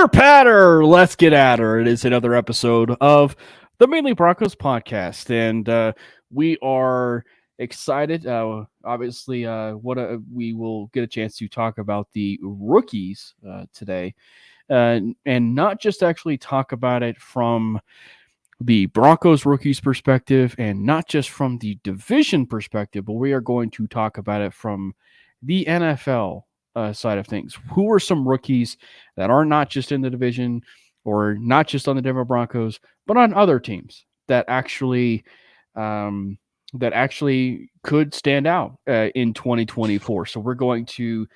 Pitter patter, let's get at her. It is another episode of the Manely Broncos Podcast, and we are excited. Obviously, we will get a chance to talk about the rookies today, and not just actually talk about it from the Broncos rookies perspective, and not just from the division perspective, but we are going to talk about it from the NFL side of things. Who are some rookies that are not just in the division or not just on the Denver Broncos, but on other teams that actually could stand out in 2024? So we're going to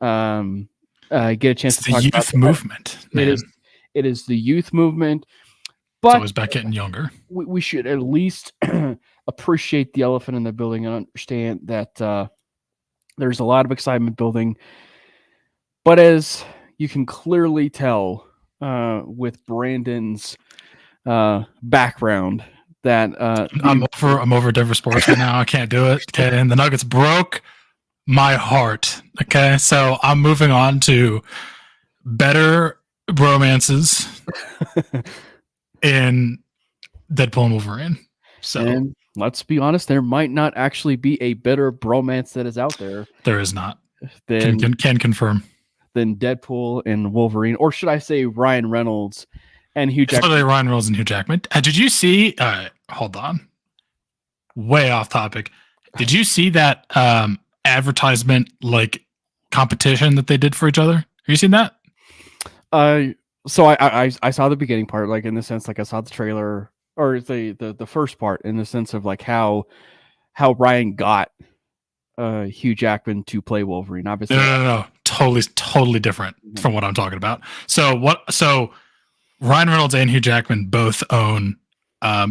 get a chance to talk about youth movement. Man. It is the youth movement. But it's always about getting younger. We should at least appreciate the elephant in the building and understand that there's a lot of excitement building. But as you can clearly tell with Brandon's background, that I'm over Denver sports right now. I can't do it. Okay, and the Nuggets broke my heart. Okay, so I'm moving on to better bromances in Deadpool and Wolverine. So, and let's be honest, there might not actually be a better bromance that is out there. There is not. Can confirm. Than Deadpool and Wolverine, or should I say Ryan Reynolds and Hugh Jackman? Literally Ryan Reynolds and Hugh Jackman. Did you see? Hold on. Way off topic. Did you see that advertisement competition that they did for each other? Have you seen that? So I saw the beginning part, in the sense, I saw the trailer or the first part, in the sense of how Ryan got Hugh Jackman to play Wolverine. Obviously, no. Totally different from what I'm talking about. So Ryan Reynolds and Hugh Jackman both own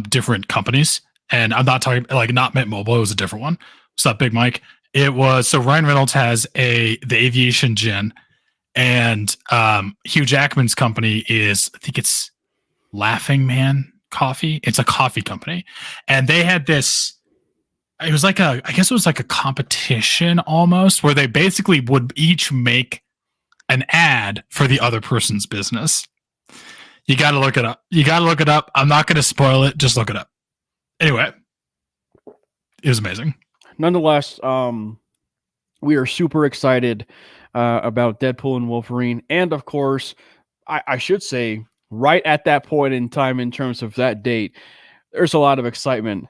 different companies, and I'm not talking not Mint Mobile. It was a different one. What's up, Big Mike? It was so Ryan Reynolds has the Aviation Gin, and Hugh Jackman's company is, I think it's Laughing Man Coffee. It's a coffee company, and they had this. It was I guess it was like a competition almost, where they basically would each make an ad for the other person's business. You got to look it up. I'm not going to spoil it. Just look it up. Anyway, it was amazing. Nonetheless, we are super excited about Deadpool and Wolverine. And of course, I should say, right at that point in time, in terms of that date, there's a lot of excitement.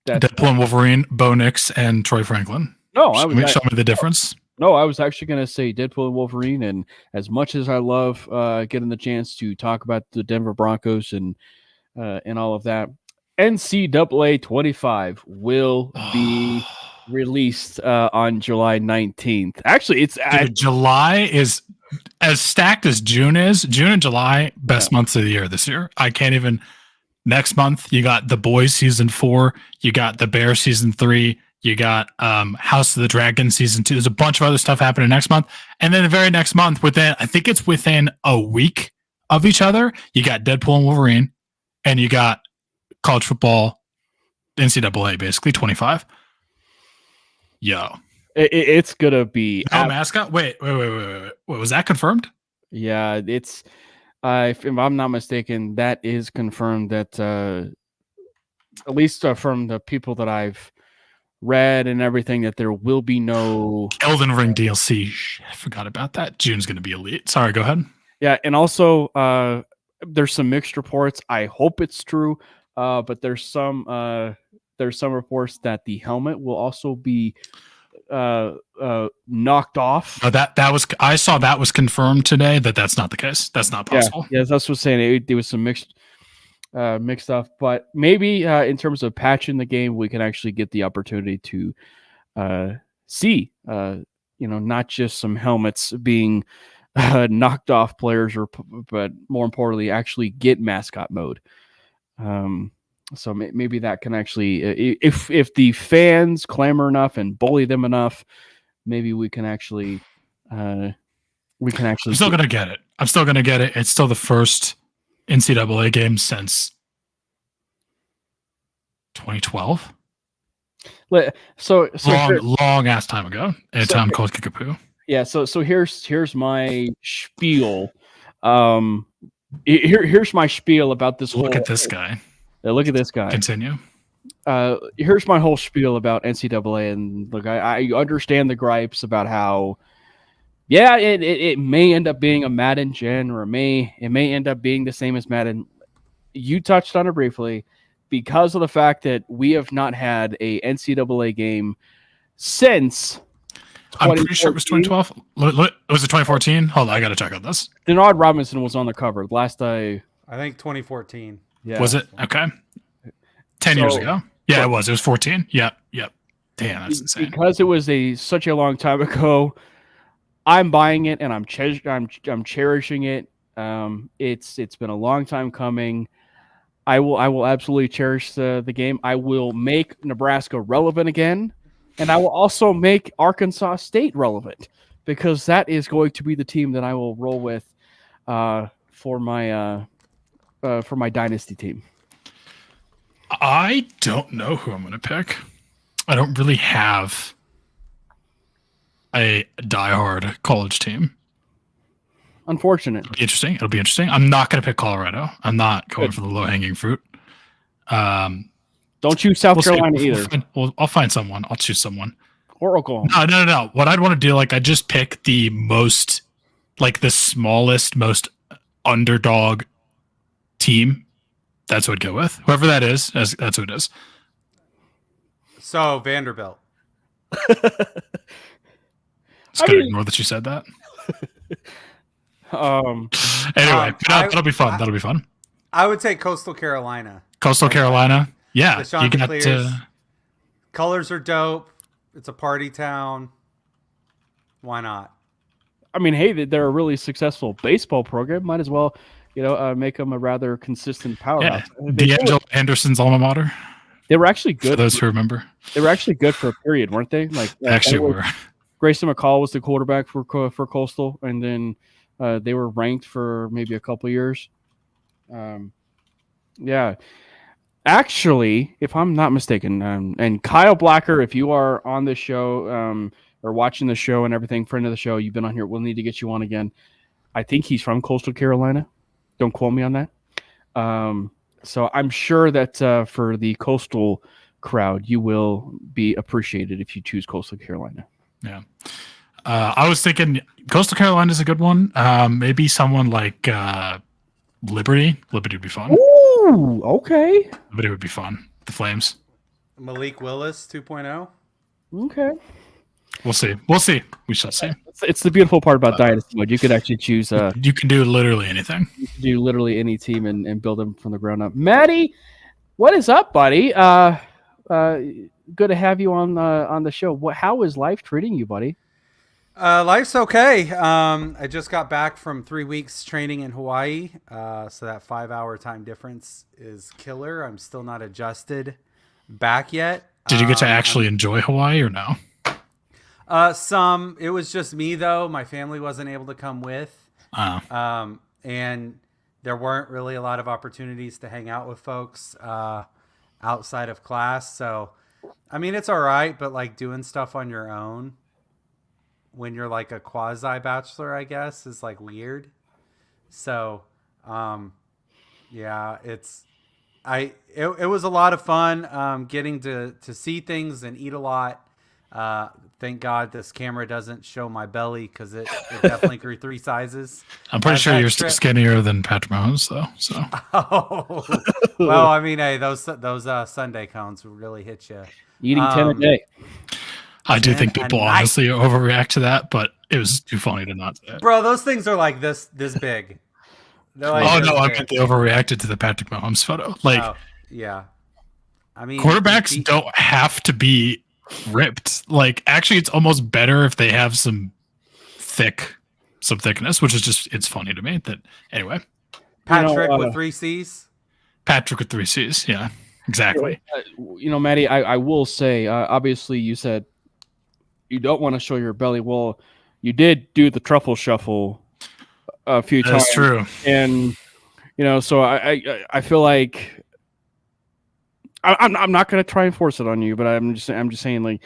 Deadpool and Wolverine, Bo Nix, and Troy Franklin. No, show me the difference. No, I was actually going to say Deadpool and Wolverine, and as much as I love getting the chance to talk about the Denver Broncos and all of that, NCAA 25 will be released on July 19th. Actually, July is as stacked as June is. June and July, best months of the year this year. I can't even. Next month, you got The Boys season 4. You got The Bear season 3. You got House of the Dragon season 2. There's a bunch of other stuff happening next month. And then the very next month, I think it's within a week of each other, you got Deadpool and Wolverine, and you got college football, NCAA, basically 25. Yo. It's going to be... mascot? Wait. Was that confirmed? Yeah, it's... if I'm not mistaken, that is confirmed. That at least from the people that I've read and everything, that there will be no Elden Ring DLC. I forgot about that. June's going to be elite. Sorry, go ahead. Yeah, and also there's some mixed reports. I hope it's true, but there's some reports that the helmet will also be knocked off. I saw that was confirmed today. That's not the case. That's not possible. Yeah, that's what I'm saying. There was some mixed stuff, but maybe in terms of patching the game, we can actually get the opportunity to see not just some helmets being knocked off players, but more importantly, actually get mascot mode. So maybe that can actually, if the fans clamor enough and bully them enough, maybe we can actually. I'm still gonna get it. It's still the first NCAA game since 2012. So long ass time ago in a town called Kickapoo. Yeah. So here's my spiel Here's my spiel about this. Look at this guy. Look at this guy. Continue. Here's my whole spiel about NCAA, and look, I understand the gripes about how, yeah, it may end up being a Madden gen, or it may end up being the same as Madden. You touched on it briefly, because of the fact that we have not had a NCAA game since. I'm pretty sure it was 2012. Was it 2014? Hold on, I got to check on this. Denard Robinson was on the cover last I think 2014. Yeah. Was it? Okay. 10 years ago. Yeah, it was. It was 14. Yep. Damn, that's insane. Because it was such a long time ago, I'm buying it and I'm cherishing it. It's been a long time coming. I will absolutely cherish the game. I will make Nebraska relevant again, and I will also make Arkansas State relevant, because that is going to be the team that I will roll with for my dynasty team. I don't know who I'm going to pick. I don't really have a diehard college team. Unfortunate. It'll be interesting. I'm not going to pick Colorado. I'm not going for the low-hanging fruit. Don't choose South Carolina either. I'll find someone. I'll choose someone. Or Oklahoma. No. What I'd want to do, I just pick the most, the smallest, most underdog team. That's what I'd go with. Whoever that is, that's who it is. So, Vanderbilt. Just gotta ignore that you said that. Anyway, that'll be fun. That'll be fun. I would take Coastal Carolina. Coastal Carolina. Yeah. You got colors are dope. It's a party town. Why not? I mean, hey, they're a really successful baseball program. Might as well, make them a rather consistent powerhouse. Yeah. D'Angelo Anderson's alma mater. They were actually good. For those who remember. They were actually good for a period, weren't they? Actually were. Grayson McCall was the quarterback for Coastal, and then they were ranked for maybe a couple years. Yeah. Actually, if I'm not mistaken, and Kyle Blacker, if you are on the show or watching the show and everything, friend of the show, you've been on here, we'll need to get you on again. I think he's from Coastal Carolina. Don't quote me on that. So I'm sure that for the Coastal crowd, you will be appreciated if you choose Coastal Carolina. Yeah. I was thinking Coastal Carolina is a good one. Maybe someone like Liberty. Liberty would be fun. Ooh, okay. Liberty would be fun. The Flames. Malik Willis 2.0. Okay. We'll see. We shall see. It's the beautiful part about Dynasty Mode. You could actually choose. You can do literally anything. You can do literally any team and build them from the ground up. Matty, what is up, buddy? Good to have you on the show. How is life treating you, buddy? Life's okay. I just got back from 3 weeks training in Hawaii. So that 5-hour time difference is killer. I'm still not adjusted back yet. Did you get to actually enjoy Hawaii or no? Some. It was just me though. My family wasn't able to come with. And there weren't really a lot of opportunities to hang out with folks outside of class. So, I mean, it's all right, but doing stuff on your own when you're a quasi bachelor, I guess, is weird. So, yeah, it was a lot of fun getting to see things and eat a lot. Thank God this camera doesn't show my belly because it definitely grew 3 sizes. I'm pretty sure you're still skinnier than Patrick Mahomes, though. So. Oh, well, I mean, hey, those Sunday cones really hit you. Eating 10 a day. I do think people honestly overreact to that, but it was too funny to not say it. Bro, those things are this big. Oh no, I meant they overreacted to the Patrick Mahomes photo. Yeah. I mean, quarterbacks don't have to be ripped. Actually, it's almost better if they have some thickness, which is just, it's funny to me that anyway. Patrick with 3 C's. Patrick with 3 C's. Yeah, exactly. Matty, I will say, obviously you said you don't want to show your belly. Well, you did do the truffle shuffle a few times. That's true. And, so I feel like I'm not going to try and force it on you, but I'm just saying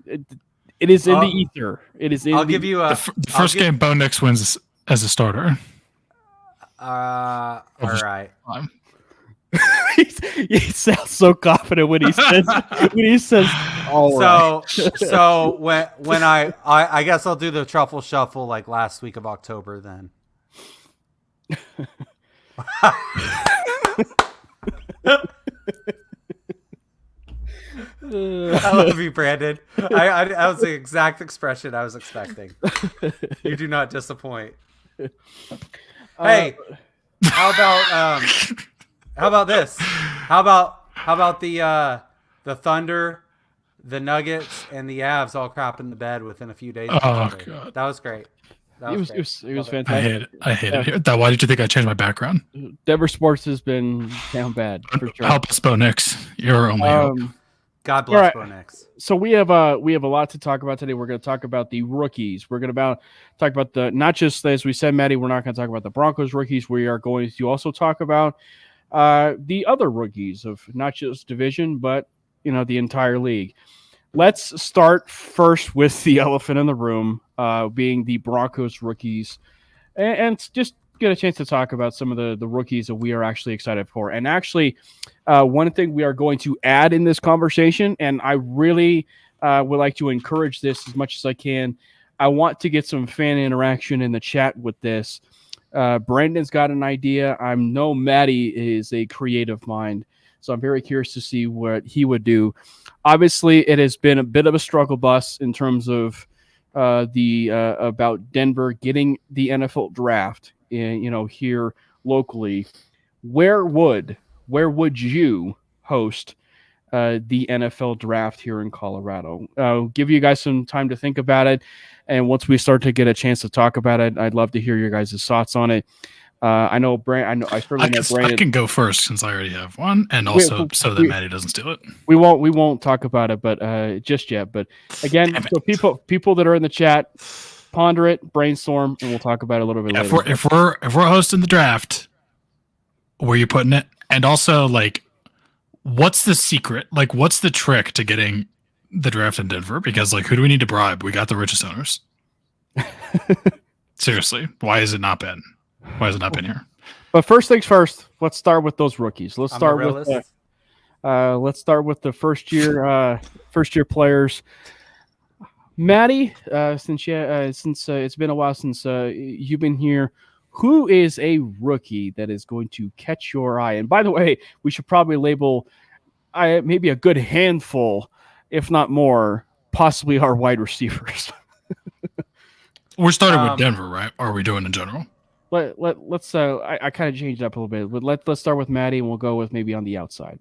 it is in the ether. It is. I'll give you the first game Bo Nix wins as a starter. All right. He sounds so confident when he says all right. So when I guess I'll do the truffle shuffle like last week of October then. I love you, Brandon. That was the exact expression I was expecting. You do not disappoint. Hey, how about this? How about the Thunder, the Nuggets, and the Avs all crap in the bed within a few days of each other? God. That was great. It was fantastic. I hate it. Why did you think I changed my background? Denver sports has been down bad for sure. Help us, Bo Nix. You're only hope. God bless Bo Nix. So we have a lot to talk about today. We're going to talk about the rookies. We're going to talk about not just, as we said, Matty, we're not going to talk about the Broncos rookies. We are going to also talk about the other rookies of not just division, but the entire league. Let's start first with the elephant in the room, being the Broncos rookies, and just get a chance to talk about some of the rookies that we are actually excited for. And actually, one thing we are going to add in this conversation, and I really would like to encourage this as much as I can. I want to get some fan interaction in the chat with this. Brandon's got an idea. I know Matty is a creative mind, so I'm very curious to see what he would do. Obviously, it has been a bit of a struggle bus in terms of about Denver getting the NFL draft, here locally. Where would you host the NFL draft here in Colorado? I'll give you guys some time to think about it, and once we start to get a chance to talk about it, I'd love to hear your guys' thoughts on it. I can go first since I already have one, and also so that Matty doesn't steal it. We won't talk about it, but just yet. But again, so people that are in the chat, ponder it, brainstorm, and we'll talk about it a little bit later. If we're hosting the draft, where are you putting it? And also, what's the secret? What's the trick to getting the draft in Denver? Because who do we need to bribe? We got the richest owners. Seriously, why has it not been? Why has it not been here? But first things first, let's start with those rookies. Let's start with the first year players. Matty, since it's been a while since you've been here, who is a rookie that is going to catch your eye? And by the way, we should probably label maybe a good handful, if not more, possibly our wide receivers. We're starting with Denver, right? Or are we doing in general? Let's I kind of changed it up a little bit. But let's start with Matty, and we'll go with maybe on the outside.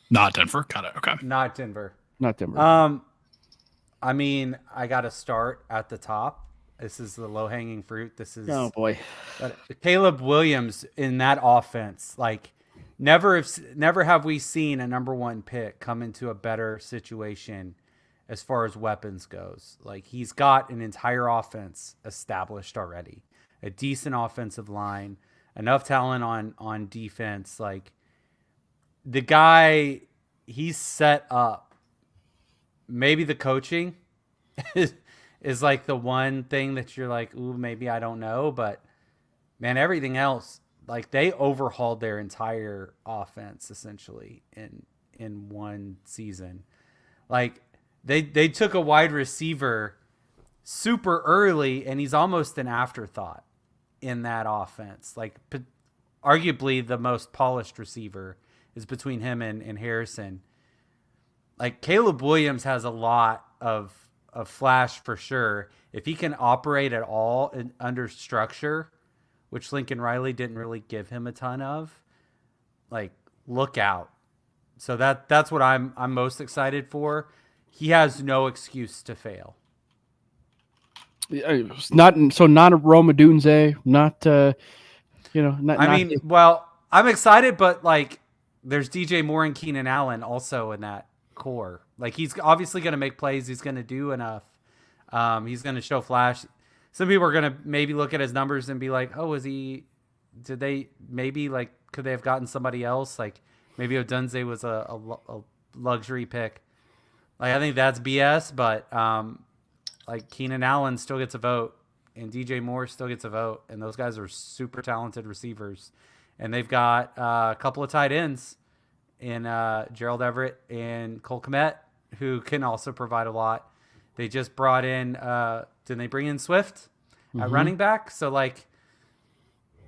Not Denver. Got it. Okay. Not Denver. I mean, I got to start at the top. This is the low-hanging fruit. This is Caleb Williams in that offense. Never have we seen a number one pick come into a better situation as far as weapons goes. He's got an entire offense established already. A decent offensive line, enough talent on defense. The guy, he's set up. Maybe the coaching is the one thing that you're ooh, maybe I don't know. But, man, everything else, they overhauled their entire offense, essentially, in one season. They took a wide receiver super early, and he's almost an afterthought in that offense. Arguably the most polished receiver is between him and Harrison. Caleb Williams has a lot of flash for sure. If he can operate at all under structure, which Lincoln Riley didn't really give him a ton of, look out. So that's what I'm most excited for. He has no excuse to fail. Not a Rome Odunze, not. Well, I'm excited, but there's DJ Moore and Keenan Allen also in that core. He's obviously going to make plays. He's going to do enough. He's going to show flash. Some people are going to maybe look at his numbers and be like, "Oh, could they have gotten somebody else? Maybe Odunze was a luxury pick." I think that's BS, but Keenan Allen still gets a vote. and DJ Moore still gets a vote, and those guys are super talented receivers. And they've got a couple of tight ends in Gerald Everett and Cole Kmet, who can also provide a lot. They just brought in, didn't they bring in Swift at running back? So, like,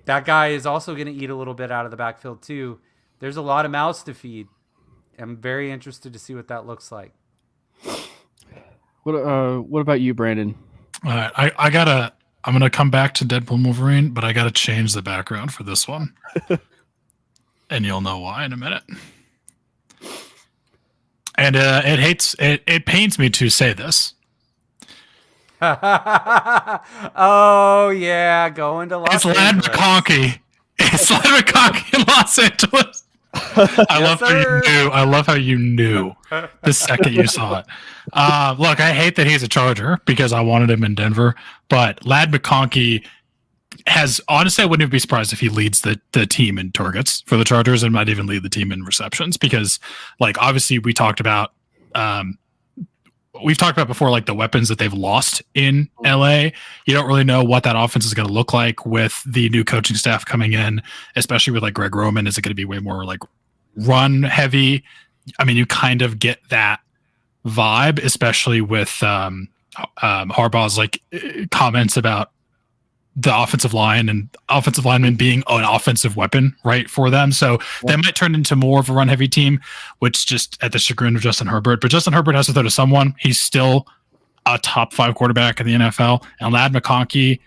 that guy is also going to eat a little bit out of the backfield, too. There's a lot of mouths to feed. I'm very interested to see what that looks like. What about you, Brandon? All right, I'm gonna come back to Deadpool Wolverine, but I gotta change the background for this one, and you'll know why in a minute. And it pains me to say this. Oh yeah, going to Los Angeles. It's Lad McConkey. It's Lad McConkey in Los Angeles. I love how you knew the second you saw it. Look, I hate that he's a Charger because I wanted him in Denver, but Lad McConkey has, honestly, I wouldn't be surprised if he leads the team in targets for the Chargers and might even lead the team in receptions because, like, obviously we've talked about before, like, the weapons that they've lost in LA. You don't really know what that offense is going to look like with the new coaching staff coming in, especially with, like, Greg Roman. Is it going to be way more, like, run heavy? I mean, you kind of get that vibe, especially with Harbaugh's, like, comments about the offensive line and offensive linemen being an offensive weapon, right, for them. So they might turn into more of a run-heavy team, which just at the chagrin of Justin Herbert. But Justin Herbert has to throw to someone. He's still a top 5 quarterback in the NFL. And Lad McConkey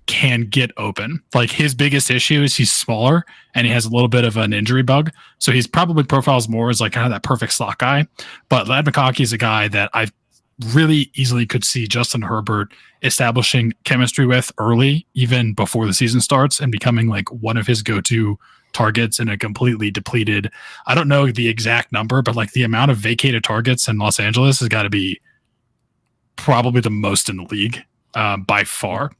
can get open. Like, his biggest issue is he's smaller and he has a little bit of an injury bug. So he's probably profiles more as, like, kind of that perfect slot guy. But Lad McConkey is a guy that I really easily could see Justin Herbert establishing chemistry with early, even before the season starts, and becoming, like, one of his go-to targets in a completely depleted, I don't know the exact number, but, like, the amount of vacated targets in Los Angeles has got to be probably the most in the league by far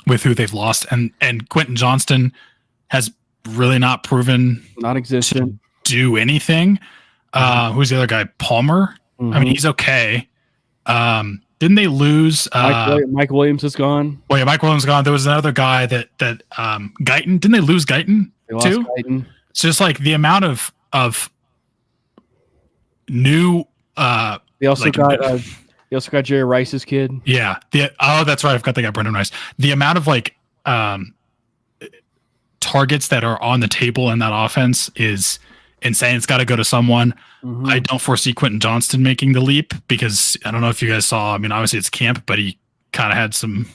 with who they've lost. And Quentin Johnston has really not proven non-existent to do anything. Who's the other guy? Palmer. I mean, he's okay. Didn't they lose? Mike Williams is gone. Well, yeah, Mike Williams is gone. There was another guy that Guyton. Didn't they lose Guyton too? Guyton. It's just like the amount of new. They also got Jerry Rice's kid. Yeah. That's right. I forgot they got Brendan Rice. The amount of, like, targets that are on the table in that offense is insane. It's got to go to someone. I don't foresee Quentin Johnston making the leap because I don't know if you guys saw, I mean, obviously it's camp, but he kind of had some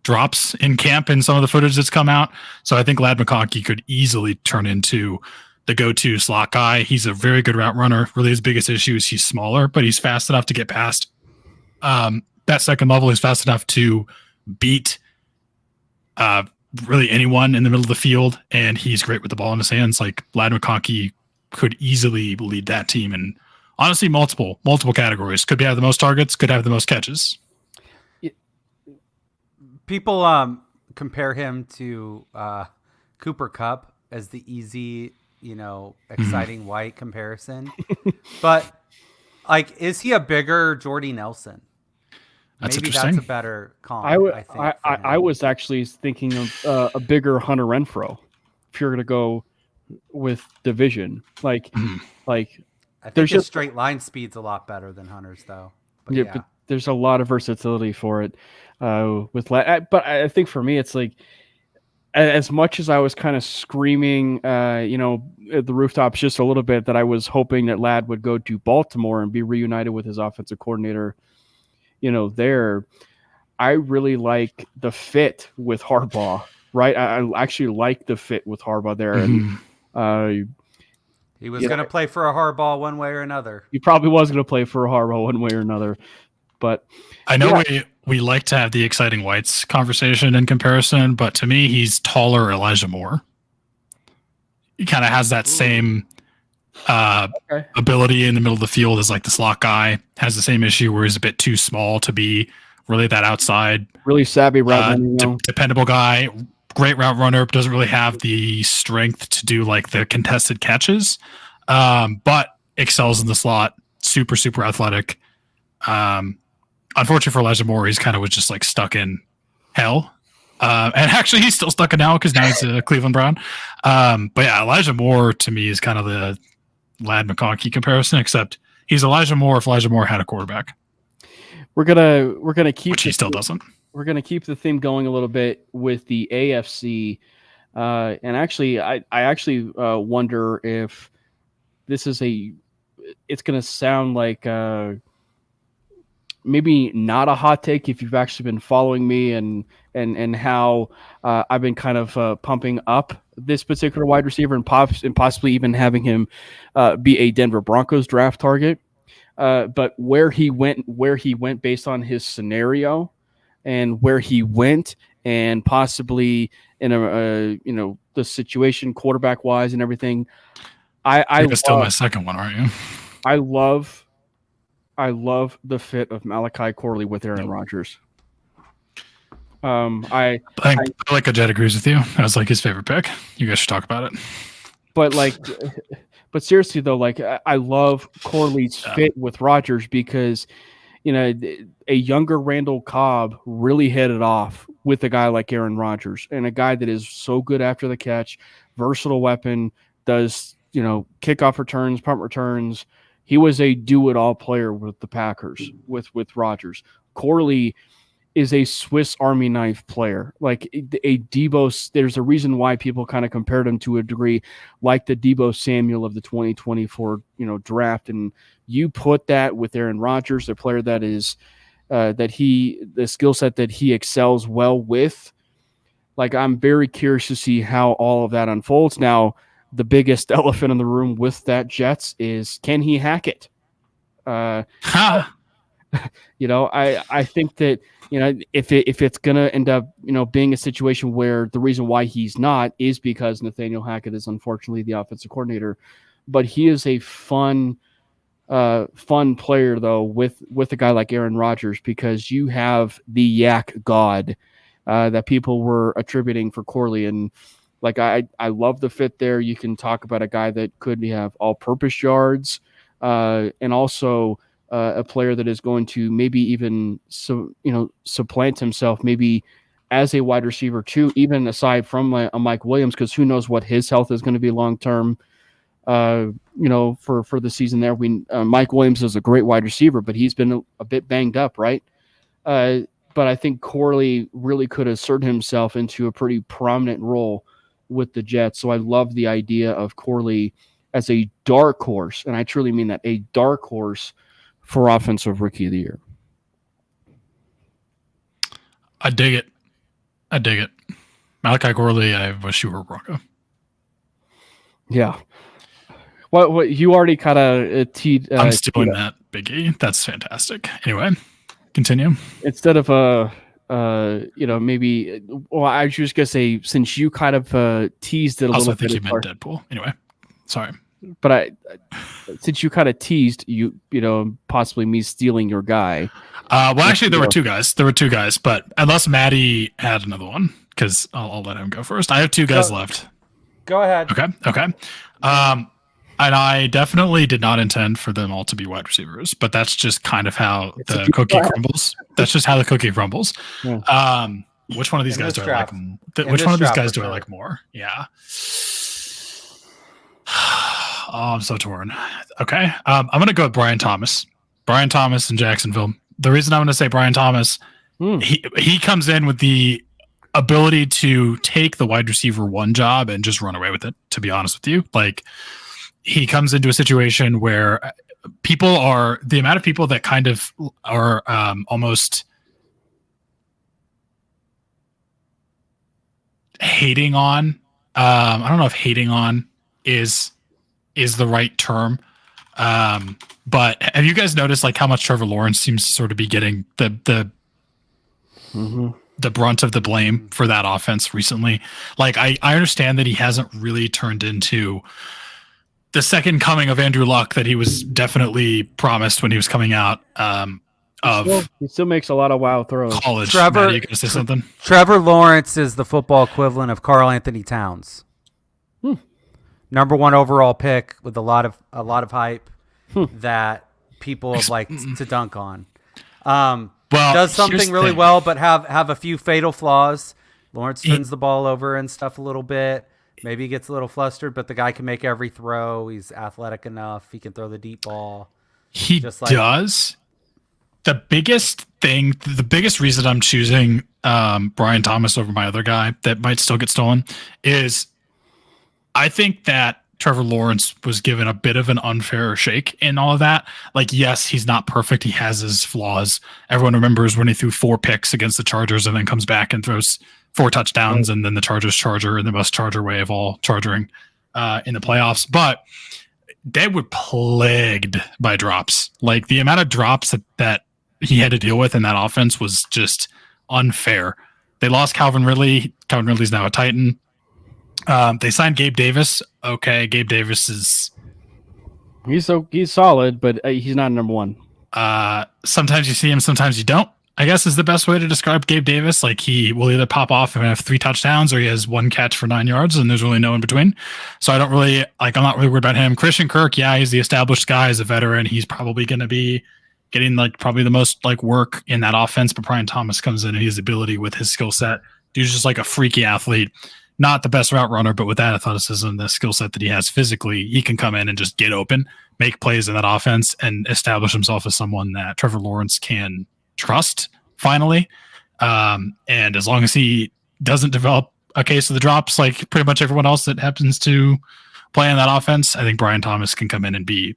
drops in camp in some of the footage that's come out. So I think Lad McConkey could easily turn into the go-to slot guy. He's a very good route runner. Really, his biggest issue is he's smaller, but he's fast enough to get past that second level. He's fast enough to beat really anyone in the middle of the field, and he's great with the ball in his hands. Like, Lad McConkey could easily lead that team in, honestly, multiple categories. Could have the most targets, could have the most catches. People compare him to Cooper Kupp as the easy, exciting white comparison. But, like, is he a bigger Jordy Nelson? Maybe that's a better comp. I was actually thinking of a bigger Hunter Renfrow. If you're going to go with division, I think his straight line speed's a lot better than Hunter's, though. But but there's a lot of versatility for it with Lad. But I think for me, it's like, as much as I was kind of screaming, at the rooftops just a little bit that I was hoping that Lad would go to Baltimore and be reunited with his offensive coordinator, there, I really like the fit with Harbaugh, right? I actually like the fit with Harbaugh there. And he was going to play for a Harbaugh one way or another. He probably was going to play for a Harbaugh one way or another. But I know we like to have the exciting whites conversation in comparison, but to me, he's taller Elijah Moore. He kind of has that same ability in the middle of the field as, like, the slot guy. Has the same issue where he's a bit too small to be really that outside. Really savvy route runner, dependable guy. Great route runner, but doesn't really have the strength to do, like, the contested catches. But excels in the slot. Super, super athletic. unfortunately for Elijah Moore, he's kind of was just like stuck in hell. And actually, he's still stuck in now because now he's a Cleveland Brown. But yeah, Elijah Moore to me is kind of the Ladd McConkey comparison, except he's Elijah Moore if Elijah Moore had a quarterback. We're gonna keep, which he still doesn't. We're gonna keep the theme going a little bit with the AFC, and actually, I actually wonder if this is it's gonna sound like maybe not a hot take if you've actually been following me and how I've been kind of pumping up this particular wide receiver and possibly even having him be a Denver Broncos draft target. But where he went based on his scenario and where he went and possibly in the situation quarterback wise and everything. You're still my second one, aren't you? I love the fit of Malachi Corley with Aaron Rodgers. I like Ajay agrees with you. That was like his favorite pick. You guys should talk about it. But seriously though, like I love Corley's fit with Rodgers because, a younger Randall Cobb really hit it off with a guy like Aaron Rodgers and a guy that is so good after the catch, versatile weapon, does, kickoff returns, punt returns. He was a do-it-all player with the Packers, with Rodgers. Corley is a Swiss Army knife player. Like a Deebo, there's a reason why people kind of compared him to a degree like the Deebo Samuel of the 2024, draft. And you put that with Aaron Rodgers, a player that is the skill set that he excels well with. Like, I'm very curious to see how all of that unfolds. Now, the biggest elephant in the room with that Jets is, can he hack it? I think that, if it's going to end up, being a situation where the reason why he's not is because Nathaniel Hackett is unfortunately the offensive coordinator, but he is a fun player though, with a guy like Aaron Rodgers, because you have the yak god that people were attributing for Corley. And like, I love the fit there. You can talk about a guy that could have all-purpose yards, and also a player that is going to maybe even supplant himself maybe as a wide receiver too, even aside from a Mike Williams, because who knows what his health is going to be long-term, for the season there. Mike Williams is a great wide receiver, but he's been a bit banged up, right? But I think Corley really could assert himself into a pretty prominent role with the Jets. So I love the idea of Corley as a dark horse, and I truly mean that, a dark horse for Offensive Rookie of the Year. I dig it. Malachi Corley, I wish you were a Bronco. Yeah. What you already kind of teed. I'm stealing that, Biggie. That's fantastic. Anyway, continue. Instead of maybe. Well, I was just gonna say, since you kind of teased it a little bit. I think you meant Deadpool. Anyway, sorry. But since you kind of teased possibly me stealing your guy. Well, actually, there were two guys. But unless Matty had another one, because I'll let him go first. I have two guys left. Go ahead. Okay. And I definitely did not intend for them all to be wide receivers, but that's just kind of how the cookie crumbles. That's just how the cookie crumbles. Yeah. Which one of these guys do I like? Which one of these guys do I like more? Yeah. Oh, I'm so torn. Okay. I'm going to go with Brian Thomas. Brian Thomas in Jacksonville. The reason I'm going to say Brian Thomas, he comes in with the ability to take the wide receiver one job and just run away with it, to be honest with you. Like, he comes into a situation where the amount of people that kind of are almost hating on, I don't know if hating on is the right term. But have you guys noticed like how much Trevor Lawrence seems to sort of be getting the brunt of the blame for that offense recently? Like, I understand that he hasn't really turned into the second coming of Andrew Luck that he was definitely promised when he was coming out he still makes a lot of wild throws. College. Matty, you gonna say something? Trevor Lawrence is the football equivalent of Karl Anthony Towns. Number 1 overall pick with a lot of hype that people have liked to dunk on. Well, does something really well, but have a few fatal flaws. Lawrence turns the ball over and stuff a little bit. Maybe he gets a little flustered, but the guy can make every throw. He's athletic enough. He can throw the deep ball. He does. The biggest reason I'm choosing Brian Thomas over my other guy that might still get stolen is I think that Trevor Lawrence was given a bit of an unfair shake in all of that. Like, yes, he's not perfect. He has his flaws. Everyone remembers when he threw 4 picks against the Chargers and then comes back and throws 4 touchdowns, and then the Chargers charger in the most Charger way of all charging in the playoffs. But they were plagued by drops. Like, the amount of drops that he had to deal with in that offense was just unfair. They lost Calvin Ridley. Calvin Ridley's now a Titan. They signed Gabe Davis. Okay, Gabe Davis is he's solid, but he's not number one. Sometimes you see him, sometimes you don't, I guess is the best way to describe Gabe Davis. Like, he will either pop off and have 3 touchdowns, or he has 1 catch for 9 yards, and there's really no in between. So I'm not really worried about him. Christian Kirk, yeah, he's the established guy, he's a veteran. He's probably going to be getting probably the most work in that offense. But Brian Thomas comes in and his ability with his skill set. Dude's just like a freaky athlete. Not the best route runner, but with that athleticism, the skill set that he has physically, he can come in and just get open, make plays in that offense, and establish himself as someone that Trevor Lawrence can trust, finally. And as long as he doesn't develop a case of the drops like pretty much everyone else that happens to play in that offense, I think Brian Thomas can come in and be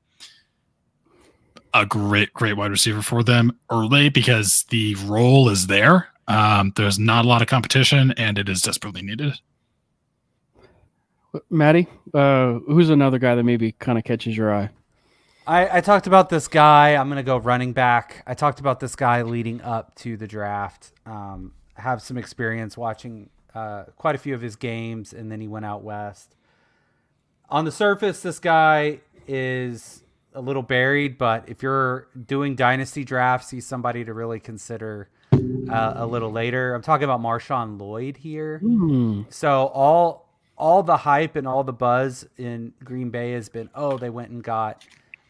a great wide receiver for them early, because the role is there. There's not a lot of competition, and it is desperately needed. Matty, who's another guy that maybe kind of catches your eye? I talked about this guy. I'm going to go running back. I talked about this guy leading up to the draft. Have some experience watching quite a few of his games, and then he went out west. On the surface, this guy is a little buried, but if you're doing dynasty drafts, he's somebody to really consider a little later. I'm talking about Marshawn Lloyd here. So all the hype and all the buzz in Green Bay has been, they went and got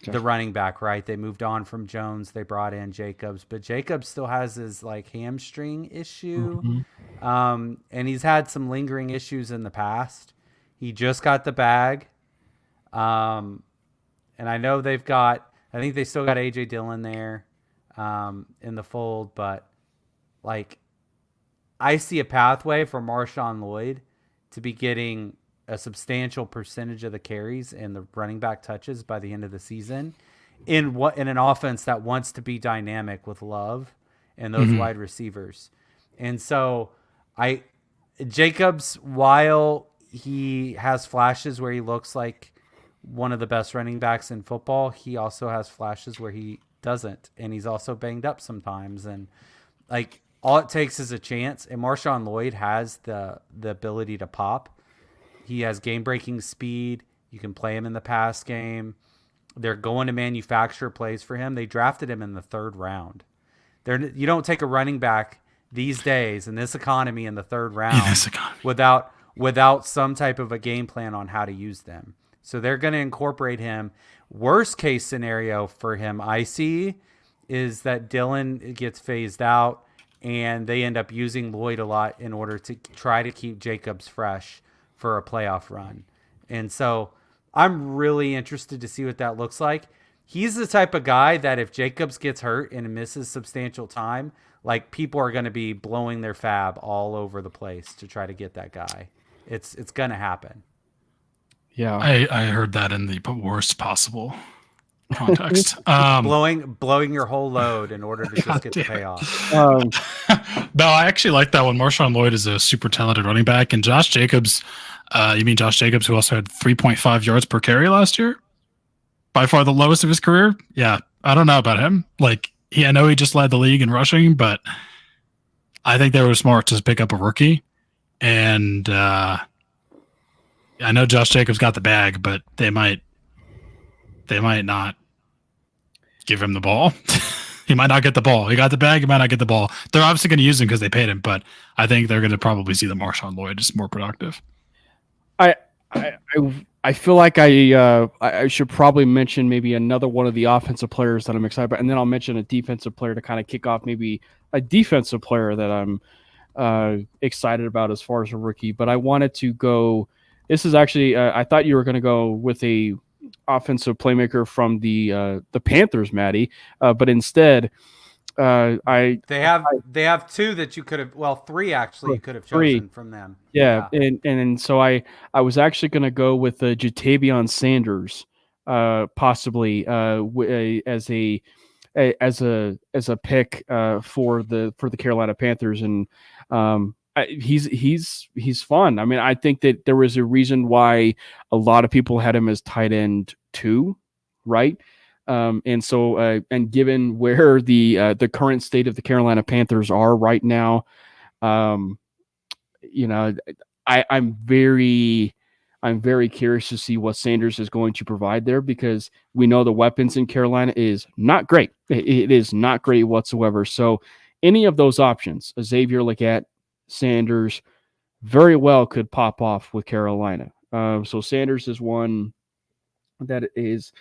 the running back, right? They moved on from Jones. They brought in Jacobs, but Jacobs still has his hamstring issue. And he's had some lingering issues in the past. He just got the bag. And I know I think they still got AJ Dillon there in the fold, but I see a pathway for Marshawn Lloyd to be getting a substantial percentage of the carries and the running back touches by the end of the season in an offense that wants to be dynamic with Love and those wide receivers. And so Jacobs, while he has flashes where he looks like one of the best running backs in football, he also has flashes where he doesn't. And he's also banged up sometimes. And all it takes is a chance, and Marshawn Lloyd has the ability to pop. He has game-breaking speed. You can play him in the pass game. They're going to manufacture plays for him. They drafted him in the 3rd round. You don't take a running back these days in this economy in the 3rd round without some type of a game plan on how to use them. So they're going to incorporate him. Worst case scenario for him, I see, is that Dillon gets phased out, and they end up using Lloyd a lot in order to try to keep Jacobs fresh for a playoff run. And so I'm really interested to see what that looks like. He's the type of guy that if Jacobs gets hurt and misses substantial time, people are going to be blowing their fab all over the place to try to get that guy. It's going to happen. Yeah. I heard that in the worst possible context. Blowing your whole load in order to just get the payoff. No, I actually like that one. Marshawn Lloyd is a super talented running back, and Josh Jacobs, you mean Josh Jacobs, who also had 3.5 yards per carry last year? By far the lowest of his career? Yeah, I don't know about him. I know he just led the league in rushing, but I think they were smart to pick up a rookie. And I know Josh Jacobs got the bag, but they might not give him the ball. He might not get the ball. He got the bag. He might not get the ball. They're obviously going to use him because they paid him, but I think they're going to probably see that Marshawn Lloyd is more productive. I I feel like I should probably mention maybe another one of the offensive players that I'm excited about, and then I'll mention a defensive player to kind of kick off maybe a defensive player that I'm excited about as far as a rookie. But I wanted to go. This is actually I thought you were going to go with a offensive playmaker from the Panthers, Matty, but instead. They have two that you could have, well, three actually you could have chosen from them. Yeah. And so I was actually going to go with Jatavion Sanders, possibly as a pick for the Carolina Panthers, and he's fun. I mean, I think that there was a reason why a lot of people had him as tight end 2, right? And so, and given where the current state of the Carolina Panthers are right now, you know, I'm very curious to see what Sanders is going to provide there, because we know the weapons in Carolina is not great. It is not great whatsoever. So any of those options, Xavier Legette, Sanders, very well could pop off with Carolina. So Sanders is one that is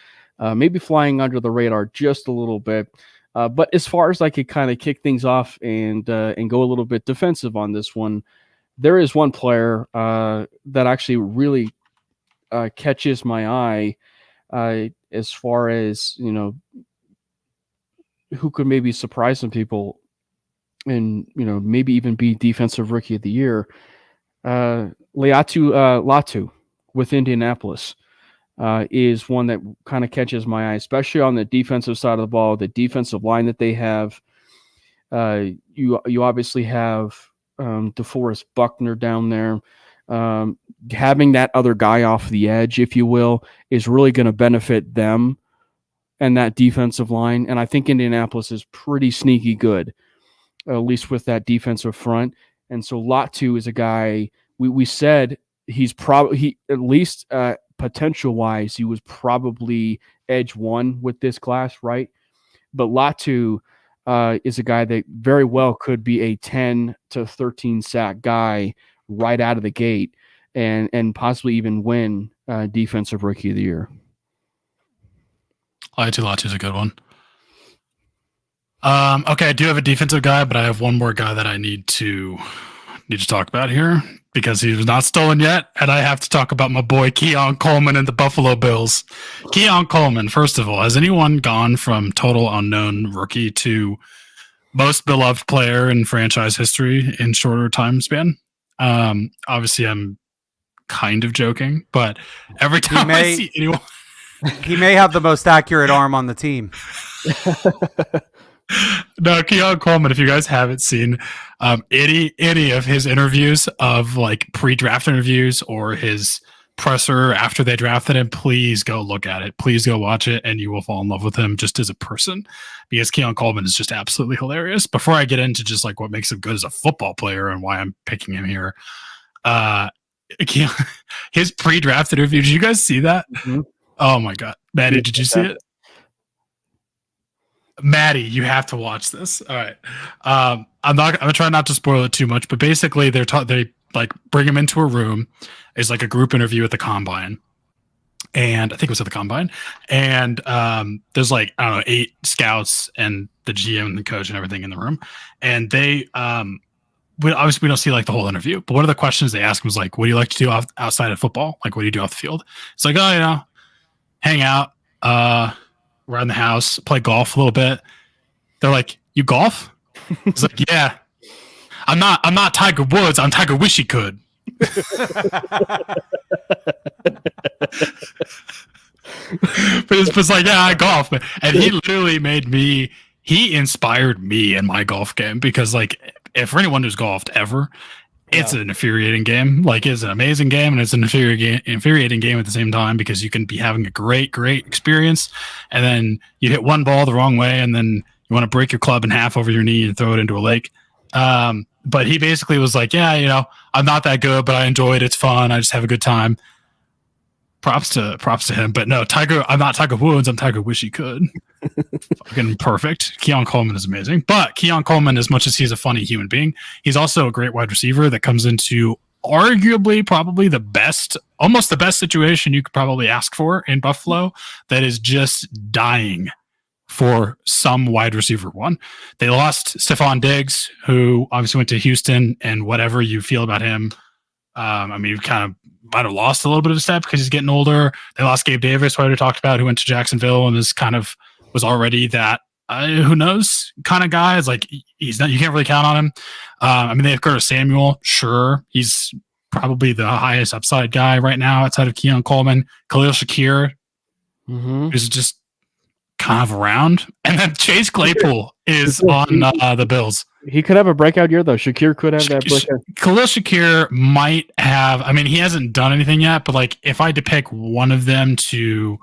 maybe flying under the radar just a little bit. But as far as I could kind of kick things off and go a little bit defensive on this one, there is one player that actually really catches my eye as far as, you know, who could maybe surprise some people and, you know, maybe even be defensive rookie of the year. Latu Latu with Indianapolis. Is one that kind of catches my eye, especially on the defensive side of the ball, the defensive line that they have. You obviously have DeForest Buckner down there. Having that other guy off the edge, if you will, is really going to benefit them and that defensive line. And I think Indianapolis is pretty sneaky good, at least with that defensive front. And so Latu is a guy we said he's probably at least potential wise, he was probably edge 1 with this class, right? But Latu is a guy that very well could be a 10 to 13 sack guy right out of the gate, and possibly even win defensive rookie of the year. Latu is a good one. Okay, I do have a defensive guy, but I have one more guy that I need to talk about here, because he was not stolen yet, and I have to talk about my boy Keon Coleman and the Buffalo Bills. Keon Coleman, first of all, has anyone gone from total unknown rookie to most beloved player in franchise history in shorter time span? Obviously, I'm kind of joking, but every time I see anyone... He may have the most accurate arm on the team. No, Keon Coleman, if you guys haven't seen any of his interviews, of like pre-draft interviews or his presser after they drafted him, please go look at it. Please go watch it, and you will fall in love with him just as a person, because Keon Coleman is just absolutely hilarious. Before I get into just like what makes him good as a football player and why I'm picking him here, his pre-draft interview, did you guys see that? Mm-hmm. Oh my God. Matty, did you see it? Matty, you have to watch this. All right. I'm gonna try not to spoil it too much, but basically they like bring him into a room. It's like a group interview at the combine. And I think it was at the combine. And there's like, I don't know, 8 scouts and the GM and the coach and everything in the room. And they obviously we don't see like the whole interview, but one of the questions they ask him was like, what do you like to do outside of football? Like, what do you do off the field? It's like, oh, you know, hang out, around the house, play golf a little bit. They're like, you golf? It's like, yeah. I'm not Tiger Woods. I'm Tiger Wish he could. But it's like, yeah, I golf. And he literally he inspired me in my golf game, because like, if for anyone who's golfed ever, it's an infuriating game. Like, it's an amazing game, and it's an infuriating game at the same time, because you can be having a great experience, and then you hit one ball the wrong way, and then you want to break your club in half over your knee and throw it into a lake. But he basically was like, yeah, you know, I'm not that good, but I enjoy it. It's fun. I just have a good time. Props to him. But no, I'm not Tiger Woods. I'm Tiger Wish he could. Fucking perfect. Keon Coleman is amazing. But Keon Coleman, as much as he's a funny human being, he's also a great wide receiver that comes into arguably probably almost the best situation you could probably ask for in Buffalo that is just dying for some wide receiver one. They lost Stephon Diggs, who obviously went to Houston, and whatever you feel about him, you kind of might have lost a little bit of a step because he's getting older. They lost Gabe Davis, who I already talked about, who went to Jacksonville and was already that who knows kind of guy. It's like he's not. You can't really count on him. They have Curtis Samuel. Sure, he's probably the highest upside guy right now outside of Keon Coleman. Khalil Shakir is just kind of around, and then Chase Claypool is on the Bills. He could have a breakout year, though. Shakir could have that breakout. Khalil Shakir might have. He hasn't done anything yet, but like if I had to pick one of them to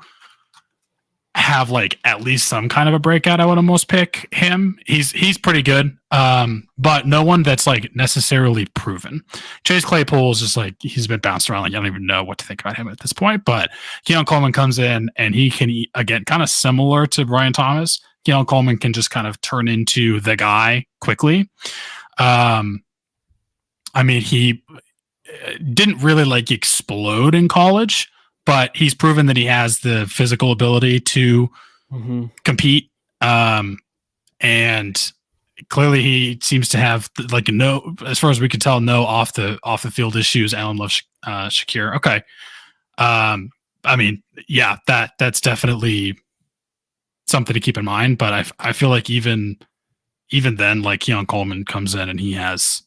have like at least some kind of a breakout, I would almost pick him. He's pretty good, but no one that's like necessarily proven. Chase Claypool is just like he's been bounced around. Like I don't even know what to think about him at this point. But Keon Coleman comes in and he can again kind of similar to Brian Thomas. Keon Coleman can just kind of turn into the guy quickly. He didn't really like explode in college, but he's proven that he has the physical ability to compete. And clearly he seems to have like as far as we can tell, no off the field issues. Alan loves Shakir. Okay. That's definitely something to keep in mind, but I feel like even then, like Keon Coleman comes in and he has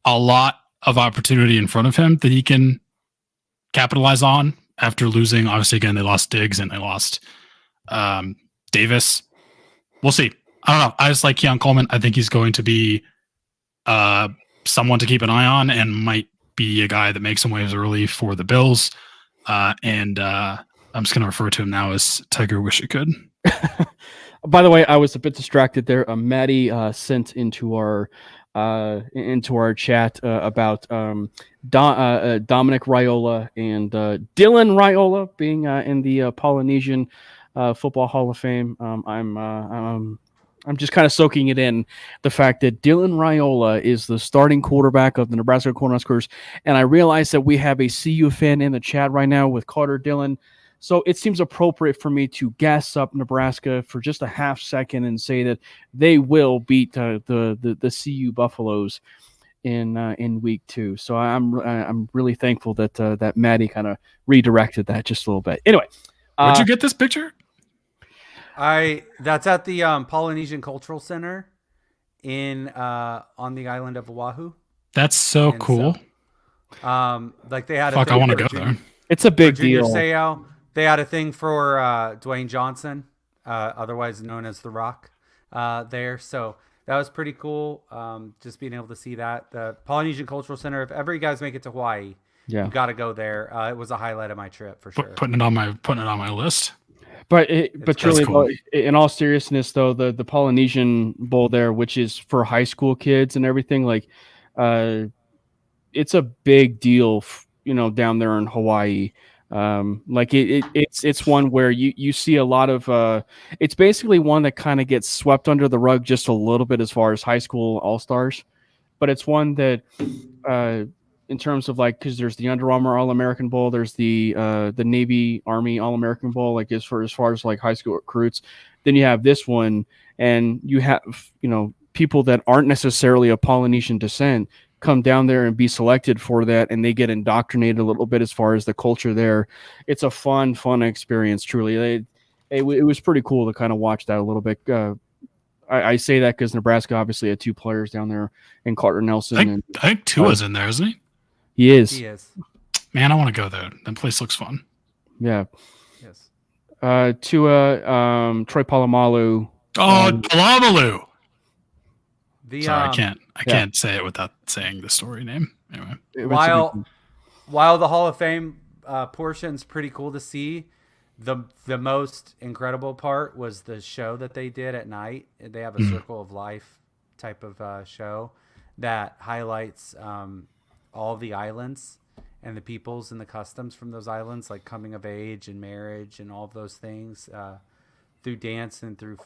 a lot of opportunity in front of him that he can capitalize on after losing. Obviously, again, they lost Diggs and they lost Davis. We'll see. I don't know. I just like Keon Coleman. I think he's going to be someone to keep an eye on and might be a guy that makes some waves early for the Bills. I'm just going to refer to him now as Tiger Wish It Could. By the way, I was a bit distracted there. Matty sent into our chat about Dominic Raiola and Dylan Raiola being in the Polynesian Football Hall of Fame. I'm just kind of soaking it in, the fact that Dylan Raiola is the starting quarterback of the Nebraska Cornhuskers, and I realize that we have a CU fan in the chat right now with Carter Dillon. So it seems appropriate for me to gas up Nebraska for just a half second and say that they will beat the CU Buffaloes in week 2. So I'm really thankful that Matty kind of redirected that just a little bit. Anyway, where'd you get this picture? That's at the Polynesian Cultural Center on the island of Oahu. That's so cool. So, like they had I want to go there. It's a big deal. Seau. They had a thing for Dwayne Johnson, otherwise known as The Rock, there. So that was pretty cool. Just being able to see that. The Polynesian Cultural Center, if ever you guys make it to Hawaii, you got to go there. It was a highlight of my trip for sure. Putting it on my list. But truly, cool. In all seriousness, though, the Polynesian Bowl there, which is for high school kids and everything, like it's a big deal, down there in Hawaii. It's one where you see a lot of it's basically one that kind of gets swept under the rug just a little bit as far as high school all-stars, but it's one that in terms of like, because there's the Under Armour All-American Bowl, there's the Navy Army All-American Bowl, like as far as like high school recruits, then you have this one, and you have people that aren't necessarily of Polynesian descent come down there and be selected for that, and they get indoctrinated a little bit as far as the culture there. It's a fun experience, truly. It was pretty cool to kind of watch that a little bit. I say that because Nebraska obviously had 2 players down there, and Carter Nelson. I think Tua's in there, isn't he? He is. He is. Man, I want to go there. That place looks fun. Yeah. Yes. Tua, Troy Polamalu. Oh, Polamalu. Sorry, I can't say it without saying the story name. Anyway, while the Hall of Fame portion's pretty cool to see, the most incredible part was the show that they did at night. They have a Circle of Life type of show that highlights all the islands and the peoples and the customs from those islands, like coming of age and marriage and all of those things through dance and through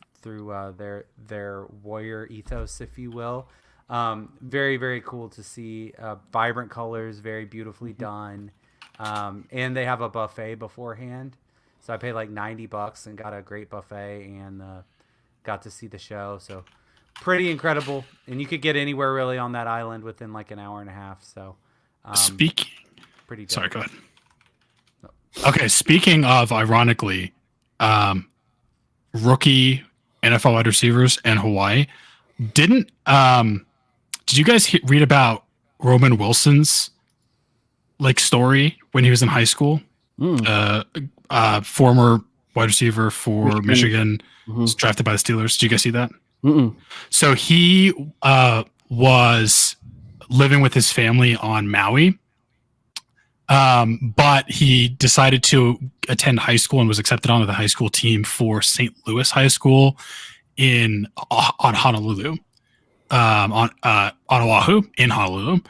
their warrior ethos, if you will. Very, very cool to see. Vibrant colors, very beautifully done. And they have a buffet beforehand. So I paid like $90 and got a great buffet and got to see the show. So pretty incredible. And you could get anywhere really on that island within like an hour and a half. So pretty dope. Sorry, go ahead. Okay, speaking of, ironically, rookie NFL wide receivers in Hawaii, did you guys read about Roman Wilson's story when he was in high school? Former wide receiver for Michigan, was drafted by the Steelers. Did you guys see that? So he was living with his family on Maui, but he decided to attend high school and was accepted onto the high school team for St. Louis High School on Honolulu, on Oahu in Honolulu.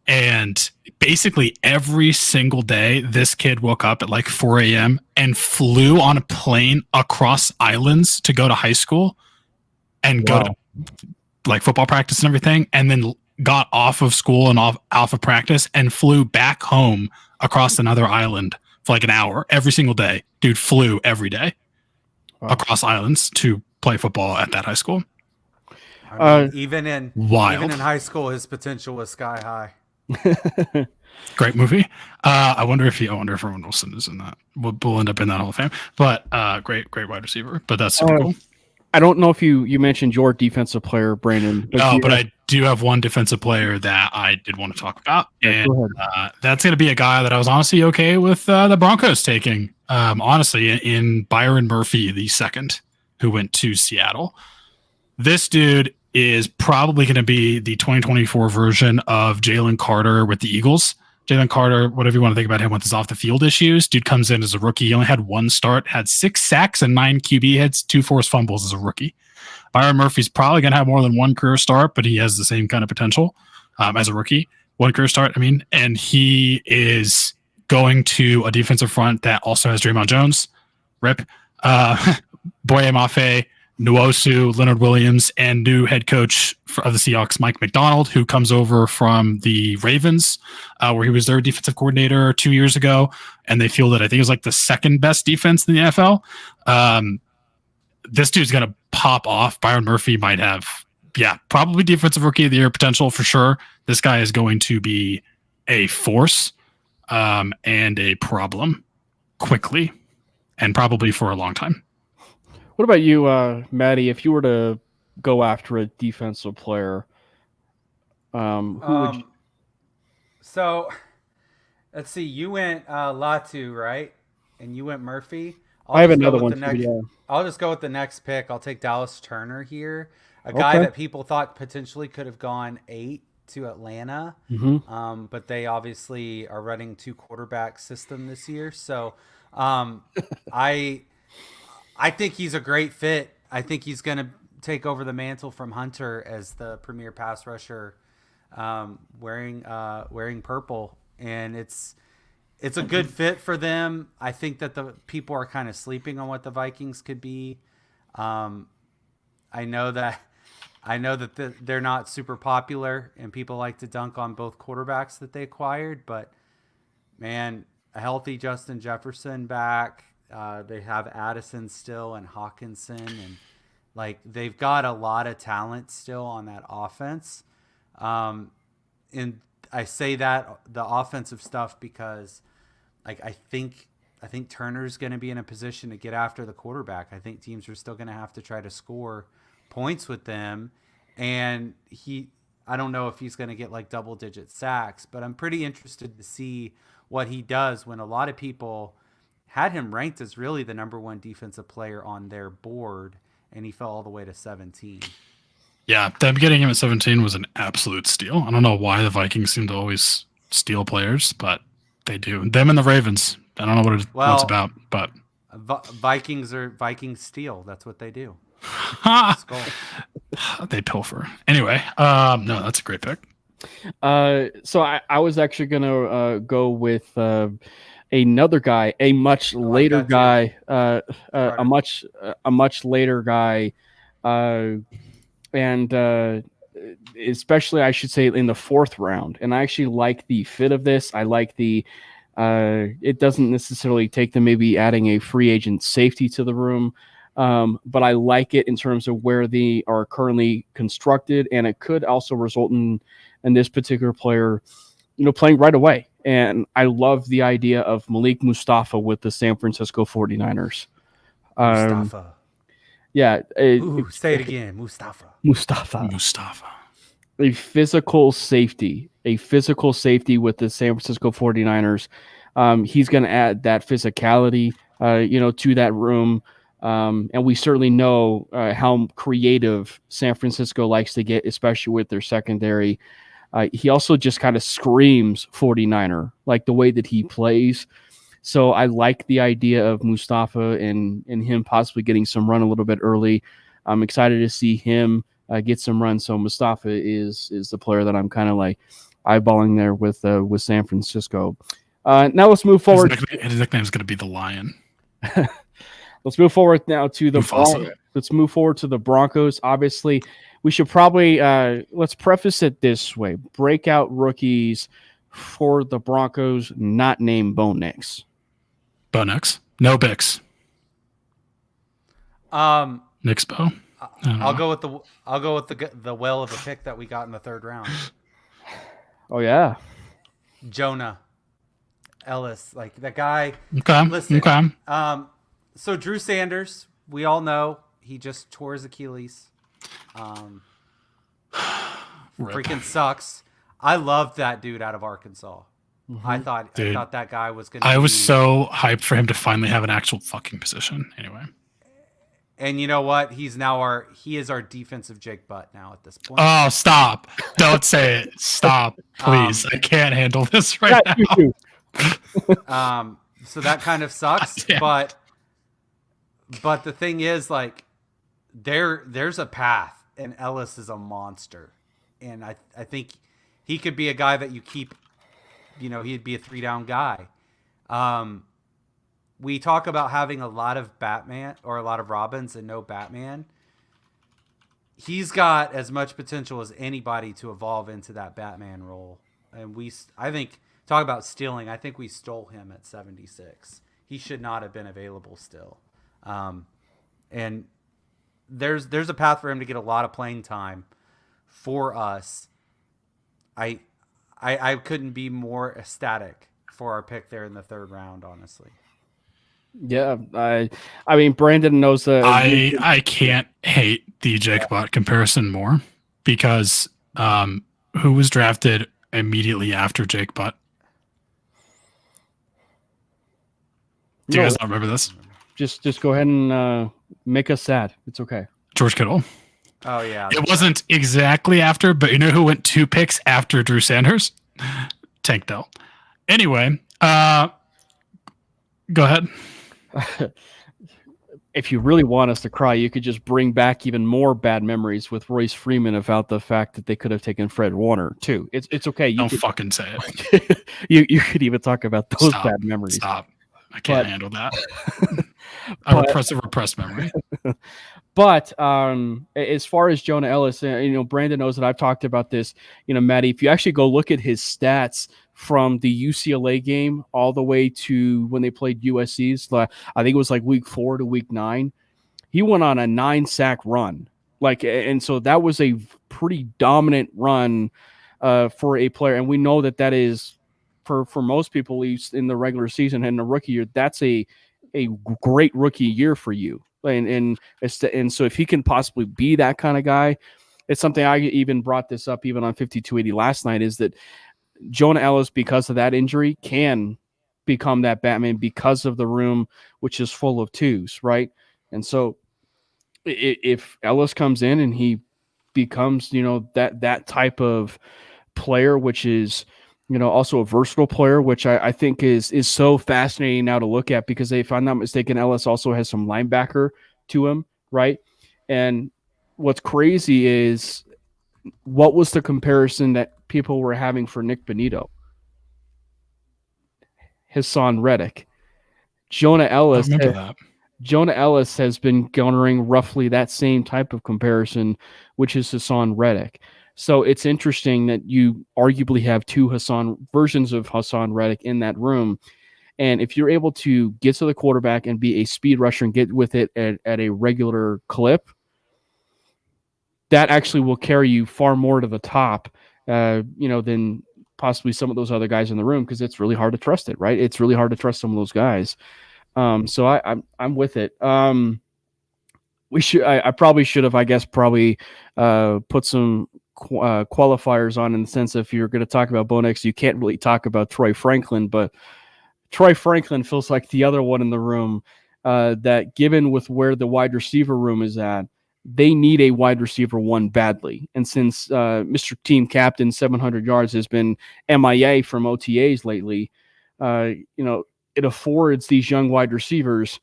And basically every single day, this kid woke up at like 4 a.m. and flew on a plane across islands to go to high school and go to like football practice and everything. And then got off of school and off of practice and flew back home across another island for like an hour every single day. Dude flew every day across islands to play football at that high school. I mean, even in high school, his potential was sky high. Great movie. I wonder if Roman Wilson is in that. We'll end up in that Hall of Fame. But great wide receiver. But that's super cool. I don't know if you mentioned your defensive player, Brandon. But I do have one defensive player that I did want to talk about, and that's going to be a guy that I was honestly okay with the Broncos taking. Honestly, in Byron Murphy, the second, who went to Seattle. This dude is probably going to be the 2024 version of Jalen Carter with the Eagles. Jalen Carter, whatever you want to think about him with his off the field issues, dude comes in as a rookie. He only had one start, had 6 sacks and 9 QB hits, 2 forced fumbles as a rookie. Byron Murphy's probably going to have more than one career start, but he has the same kind of potential as a rookie. One career start, and he is going to a defensive front that also has Draymond Jones, Rip, Boye Mafe, Nwosu, Leonard Williams, and new head coach of the Seahawks, Mike McDonald, who comes over from the Ravens, where he was their defensive coordinator 2 years ago, and they feel that I think it was like the second best defense in the NFL. This dude's going to pop off. Byron Murphy might have, probably defensive rookie of the year potential for sure. This guy is going to be a force and a problem quickly and probably for a long time. What about you, Matty? If you were to go after a defensive player, who would you... So, let's see. You went Latu, right? And you went Murphy. I have another one too, I'll just go with the next pick. I'll take Dallas Turner here, a guy that people thought potentially could have gone 8 to Atlanta, but they obviously are running 2 quarterback system this year. So, I think he's a great fit. I think he's going to take over the mantle from Hunter as the premier pass rusher, wearing purple, and it's a good fit for them. I think that the people are kind of sleeping on what the Vikings could be. I know that they're not super popular, and people like to dunk on both quarterbacks that they acquired. But man, a healthy Justin Jefferson back. They have Addison still and Hawkinson, and they've got a lot of talent still on that offense. And I say that the offensive stuff because I think Turner's going to be in a position to get after the quarterback. I think teams are still going to have to try to score points with them. And I don't know if he's going to get double digit sacks, but I'm pretty interested to see what he does when a lot of people had him ranked as really the number 1 defensive player on their board, and he fell all the way to 17. Yeah, them getting him at 17 was an absolute steal. I don't know why the Vikings seem to always steal players, but they do. Them and the Ravens. I don't know what it's about, but Vikings steal. That's what they do. They pilfer. Anyway, no, that's a great pick. So I was actually gonna go with another guy, a much later guy, a much later guy, and especially I should say in the 4th round. And I actually like the fit of this. I like the it doesn't necessarily take them maybe adding a free agent safety to the room. But I like it in terms of where they are currently constructed, and it could also result in this particular player, playing right away. And I love the idea of Malik Mustafa with the San Francisco 49ers. Mustafa. Yeah. Say it again. Mustafa. A physical safety with the San Francisco 49ers. He's going to add that physicality, to that room. And we certainly know how creative San Francisco likes to get, especially with their secondary. He also just kind of screams 49er, like the way that he plays. So I like the idea of Mustafa and him possibly getting some run a little bit early. I'm excited to see him get some run. So Mustafa is the player that I'm kind of like eyeballing there with San Francisco. Now let's move forward. His nickname is going to be the Lion. Let's move forward now to the Broncos. Let's move forward to the Broncos. Obviously, we should probably let's preface it this way: breakout rookies for the Broncos, not named Bo Nix. Bo Nix, no Bix. Nix Bo. I'll go with the well of a pick that we got in the 3rd round. Oh yeah, Jonah Ellis, like that guy. Okay. Listen, okay. So Drew Sanders, we all know he just tore his Achilles. Freaking sucks. I loved that dude out of Arkansas. Mm-hmm. I thought that guy was going to I was so hyped for him to finally have an actual fucking position anyway. And you know what? He is our defensive Jake Butt now at this point. Oh, stop. Don't say it. Stop. Please. I can't handle this right now. So that kind of sucks, but the thing is, like, there's a path, and Ellis is a monster. And I think he could be a guy that you keep, he'd be a 3-down guy. We talk about having a lot of Batman or a lot of Robins and no Batman. He's got as much potential as anybody to evolve into that Batman role. And I think, talk about stealing, I think we stole him at 76. He should not have been available still. And there's a path for him to get a lot of playing time for us. I couldn't be more ecstatic for our pick there in the 3rd round, honestly. Yeah, I mean, Brandon knows that. I can't hate the Jake Butt comparison more because who was drafted immediately after Jake Butt? Do you guys not remember this? Just go ahead and make us sad. It's okay. George Kittle. Oh yeah. It wasn't exactly after, but you know who went 2 picks after Drew Sanders? Tank Dell. Anyway, go ahead. If you really want us to cry, you could just bring back even more bad memories with Royce Freeman about the fact that they could have taken Fred Warner too. It's okay. Don't fucking say it. you could even talk about those bad memories. Stop. I can't handle that. I repressed memory. But as far as Jonah Ellis, Brandon knows that I've talked about this. Matty, if you actually go look at his stats from the UCLA game all the way to when they played USC's, I think it was like week 4 to week 9, he went on a 9-sack run. And so that was a pretty dominant run for a player. And we know that is, for most people, at least in the regular season and the rookie year, that's a great rookie year for you. And so if he can possibly be that kind of guy, it's something I even brought this up even on 5280 last night, is that Jonah Ellis, because of that injury, can become that Batman because of the room, which is full of 2s, right? And so if Ellis comes in and he becomes, that type of player, which is, also a versatile player, which I think is so fascinating now to look at, because if I'm not mistaken, Ellis also has some linebacker to him, right? And what's crazy is, what was the comparison that people were having for Nick Benito? Hassan Reddick. Jonah Ellis has been garnering roughly that same type of comparison, which is Hassan Reddick. So it's interesting that you arguably have two versions of Hassan Reddick in that room. And if you're able to get to the quarterback and be a speed rusher and get with it at a regular clip, that actually will carry you far more to the top, than possibly some of those other guys in the room, because it's really hard to trust it, right? It's really hard to trust some of those guys. So I'm with it. I probably should have, put some qualifiers on, in the sense, if you're going to talk about Bo Nix, you can't really talk about Troy Franklin, but Troy Franklin feels like the other one in the room, that given with where the wide receiver room is at, they need a wide receiver one badly. And since Mr. Team Captain 700 yards has been MIA from OTAs lately, it affords these young wide receivers,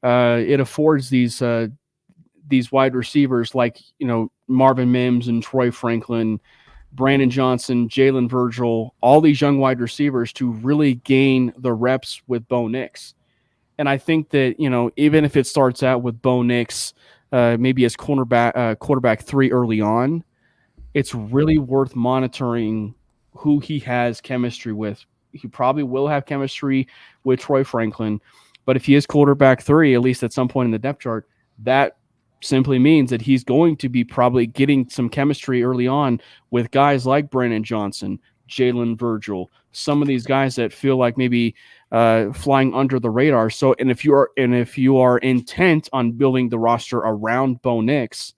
it affords these wide receivers like, Marvin Mims and Troy Franklin, Brandon Johnson, Jalen Virgil, all these young wide receivers to really gain the reps with Bo Nix. And I think that, even if it starts out with Bo Nix, maybe as quarterback 3 early on, it's really worth monitoring who he has chemistry with. He probably will have chemistry with Troy Franklin, but if he is quarterback 3, at least at some point in the depth chart, that simply means that he's going to be probably getting some chemistry early on with guys like Brandon Johnson, Jalen Virgil, some of these guys that feel like maybe flying under the radar. So, and if you are intent on building the roster around Bo Nix,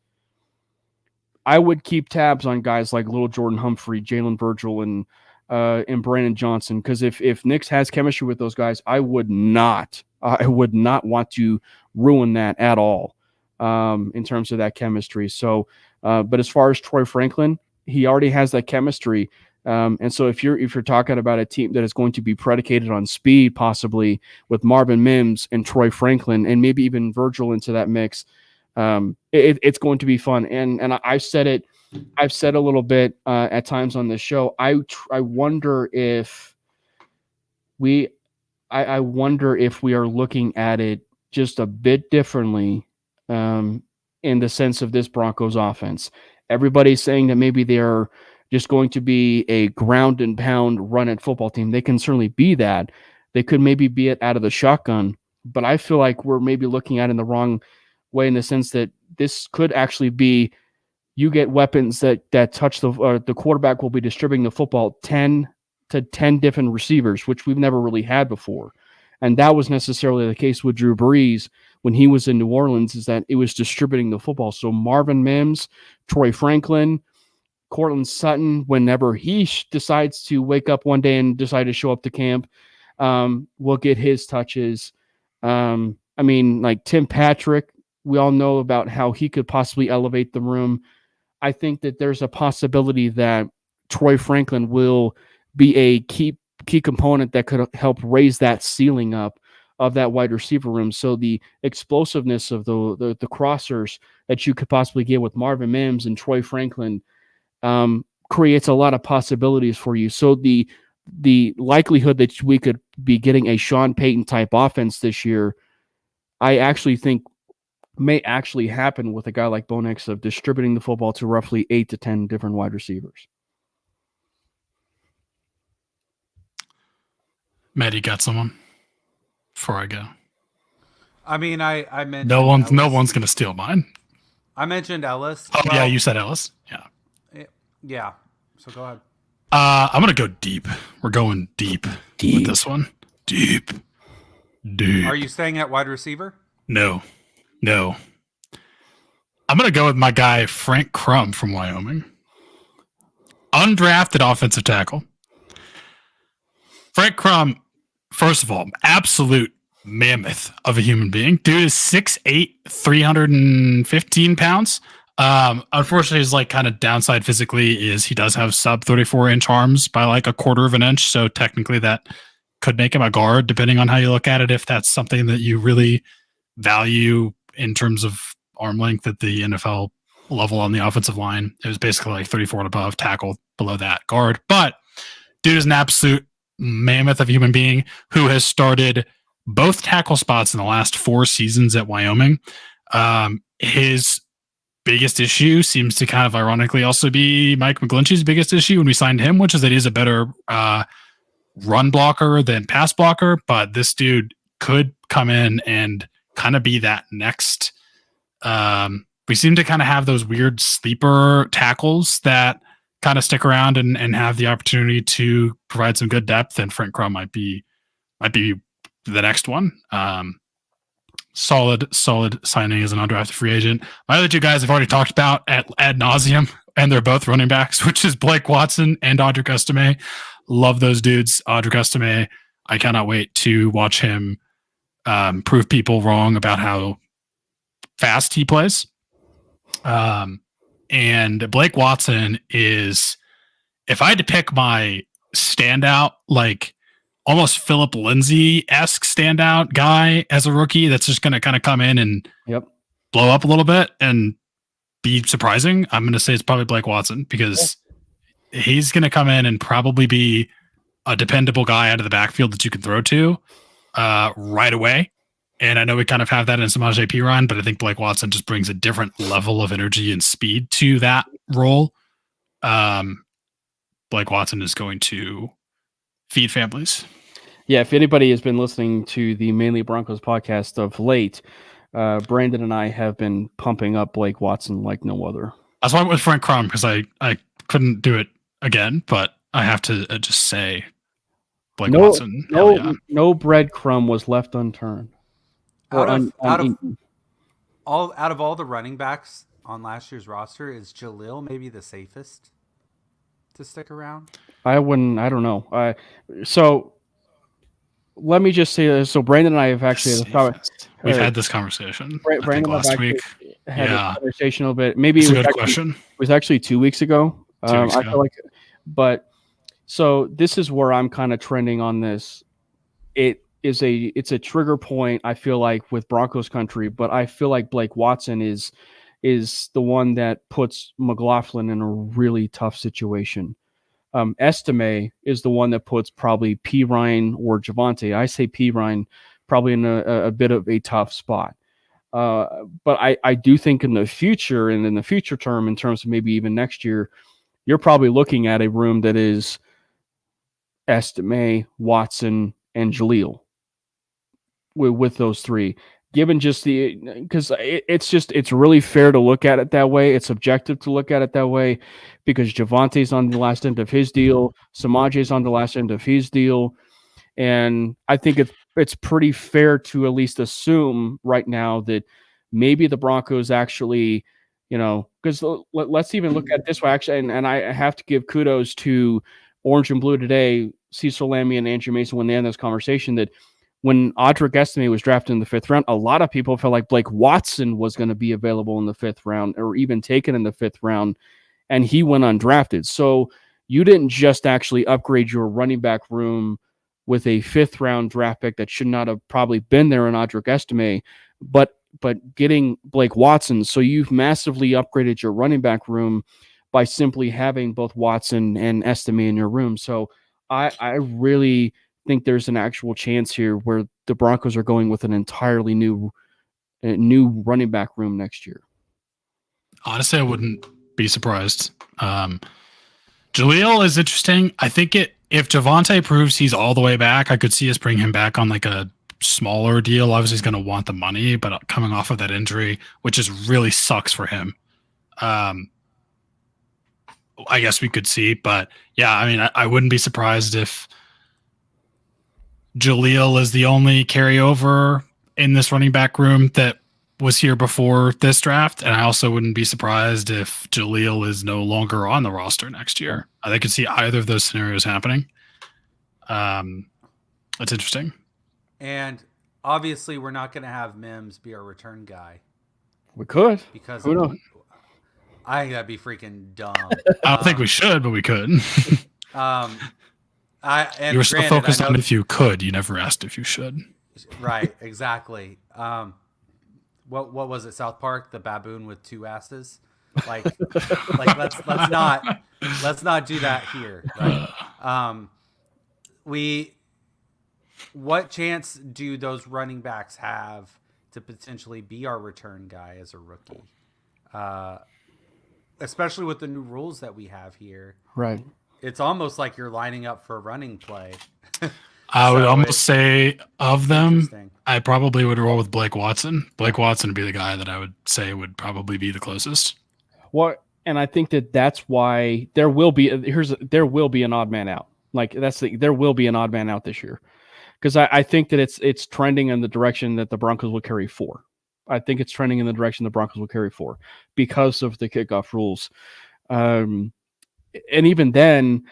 I would keep tabs on guys like Little Jordan Humphrey, Jalen Virgil, and Brandon Johnson, because if Nix has chemistry with those guys, I would not want to ruin that at all, in terms of that chemistry. So, but as far as Troy Franklin, he already has that chemistry. And so if you're talking about a team that is going to be predicated on speed, possibly with Marvin Mims and Troy Franklin, and maybe even Virgil into that mix, it's going to be fun. And I've said it a little bit at times on this show. I wonder if we are looking at it just a bit differently, in the sense of this Broncos offense. Everybody's saying that maybe they're just going to be a ground and pound run at football team. They can certainly be that. They could maybe be it out of the shotgun, but I feel like we're maybe looking at it in the wrong way, in the sense that this could actually be, you get weapons that touch the quarterback will be distributing the football 10 to 10 different receivers, which we've never really had before. And that was necessarily the case with Drew Brees when he was in New Orleans, is that it was distributing the football. So Marvin Mims, Troy Franklin, Cortland Sutton, whenever he decides to wake up one day and decide to show up to camp, will get his touches. Like Tim Patrick, we all know about how he could possibly elevate the room. I think that there's a possibility that Troy Franklin will be a key component that could help raise that ceiling up of that wide receiver room. So the explosiveness of the crossers that you could possibly get with Marvin Mims and Troy Franklin creates a lot of possibilities for you. So the likelihood that we could be getting a Sean Payton type offense this year, I actually think may actually happen with a guy like Bo Nix, of distributing the football to roughly 8 to 10 different wide receivers. Matty, got someone before I go? I mean, I mentioned no one's going to steal mine. I mentioned Ellis. Oh, yeah, you said Ellis. Yeah. Yeah. So go ahead. I'm going to go deep. We're going deep with this one. Deep. Are you staying at wide receiver? No. I'm going to go with my guy, Frank Crum from Wyoming. Undrafted offensive tackle. Frank Crum, first of all, absolute mammoth of a human being. Dude is 6'8", 315 pounds. Unfortunately, his kind of downside physically is he does have sub 34-inch arms by a quarter of an inch. So technically that could make him a guard, depending on how you look at it. If that's something that you really value in terms of arm length at the NFL level on the offensive line, it was basically 34 and above, tackle below that, guard. But dude is an absolute mammoth of a human being who has started both tackle spots in the last 4 seasons at Wyoming. His biggest issue seems to kind of ironically also be Mike McGlinchey's biggest issue when we signed him, which is that he's a better run blocker than pass blocker. But this dude could come in and kind of be that next. We seem to kind of have those weird sleeper tackles that kind of stick around and have the opportunity to provide some good depth. And Frank Crum might be the next one. Solid signing as an undrafted free agent. My other two guys I've already talked about ad nauseum, and they're both running backs, which is Blake Watson and Audric Estime. Love those dudes. Audric Estime, I cannot wait to watch him prove people wrong about how fast he plays. And Blake Watson is, if I had to pick my standout, like almost Philip Lindsay-esque standout guy as a rookie that's just going to kind of come in and blow up a little bit and be surprising, I'm going to say it's probably Blake Watson, because he's going to come in and probably be a dependable guy out of the backfield that you can throw to right away. And I know we kind of have that in Samaje Perine, but I think Blake Watson just brings a different level of energy and speed to that role. Blake Watson is going to feed families. Yeah, if anybody has been listening to the Manely Broncos podcast of late, Brandon and I have been pumping up Blake Watson like no other. That's why I went with Frank Crum, because I couldn't do it again, but I have to just say Blake Watson. No breadcrumb was left unturned. Out of all the running backs on last year's roster, is Jaleel maybe the safest to stick around? I don't know. So let me just say this. So Brandon and I have actually we've had this conversation. Brandon last week had a conversation a little bit. Maybe it's a good question. It was actually 2 weeks ago. 2 weeks ago. I feel like, but so this is where I'm kind of trending on this. It's a trigger point, I feel like, with Broncos country, but I feel like Blake Watson is the one that puts McLaughlin in a really tough situation. Estime is the one that puts probably Perine or Javonte. I say Perine probably in a bit of a tough spot. But I do think in the future, and in the future term, in terms of maybe even next year, you're probably looking at a room that is Estime, Watson, and Jaleel. With those three, given just because it's really fair to look at it that way. It's objective to look at it that way, because Javonte's on the last end of his deal, Samaje's on the last end of his deal, and I think it's pretty fair to at least assume right now that maybe the Broncos actually, because let's even look at it this way. Actually, and I have to give kudos to Orange and Blue today, Cecil Lammy and Andrew Mason, when they had this conversation, that when Audric Estime was drafted in the 5th round, a lot of people felt like Blake Watson was going to be available in the 5th round, or even taken in the 5th round, and he went undrafted. So you didn't just actually upgrade your running back room with a 5th round draft pick that should not have probably been there in Audric Estime, but getting Blake Watson. So you've massively upgraded your running back room by simply having both Watson and Estime in your room. So I really think there's an actual chance here where the Broncos are going with an entirely new running back room next year. Honestly, I wouldn't be surprised. Jaleel is interesting. I think if Javonte proves he's all the way back, I could see us bring him back on like a smaller deal. Obviously, he's going to want the money, but coming off of that injury, which just really sucks for him. I guess we could see, but yeah, I mean, I wouldn't be surprised if Jaleel is the only carryover in this running back room that was here before this draft. And I also wouldn't be surprised if Jaleel is no longer on the roster next year. I could see either of those scenarios happening. That's interesting. And obviously we're not going to have Mims be our return guy. We could. Because who knows? I think that'd be freaking dumb. I don't think we should, but we could. You were so focused on if you could, you never asked if you should. Right, exactly. What was it? South Park, the baboon with two asses. Like let's not do that here. Right? What chance do those running backs have to potentially be our return guy as a rookie? especially with the new rules that we have here. Right. It's almost like you're lining up for running play. I would almost say of them, I probably would roll with Blake Watson. Blake Watson would be the guy that I would say would probably be the closest. What? And I think that's why there will be an odd man out. Like there will be an odd man out this year, because I think that it's trending in the direction that the Broncos will carry 4. I think it's trending in the direction the Broncos will carry 4 because of the kickoff rules. And even then,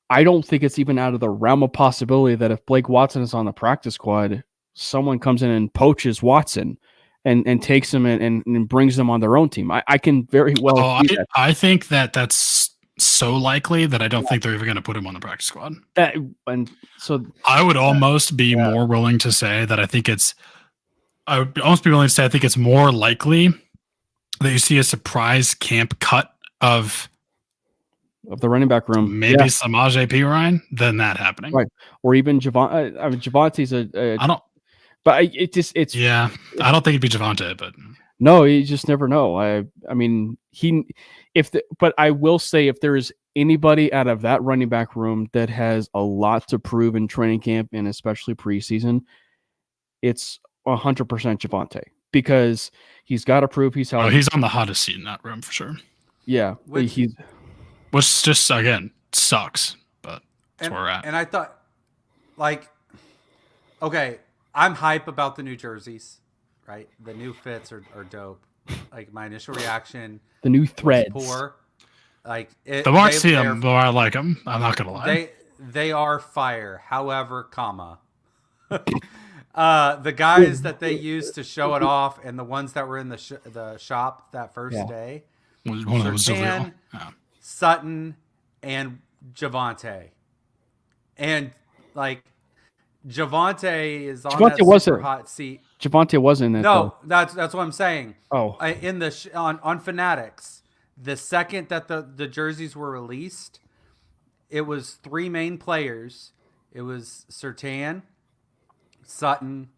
I don't think it's even out of the realm of possibility that if Blake Watson is on the practice squad, someone comes in and poaches Watson and takes him and brings them on their own team. I can very well. I think that's so likely that I don't think they're even going to put him on the practice squad. So I would almost be more willing to say that I think it's more likely that you see a surprise camp cut of the running back room, maybe Samaje Perine, than that happening, right? Or even Javonte. I mean, Javonte's I don't. But I don't think it'd be Javonte, but no, you just never know. But I will say, if there is anybody out of that running back room that has a lot to prove in training camp and especially preseason, it's 100% Javonte, because he's got to prove he's healthy. He's on the hottest seat in that room for sure. Yeah, which just again sucks, but that's where we're at. And I thought, okay, I'm hype about the new jerseys, right? The new fits are dope. Like, my initial reaction, the new threads, poor. Like, the more I see them, the more I like them. I'm not gonna lie. They are fire. However, the guys that they used to show it off, and the ones that were in the shop that first day, Surtain, Sutton, and Javonte, and like Javonte is on that super hot seat. Javonte wasn't in that. No, that's what I'm saying. Oh, in the on Fanatics, the second that the jerseys were released, it was 3 main players. It was Surtain, Sutton,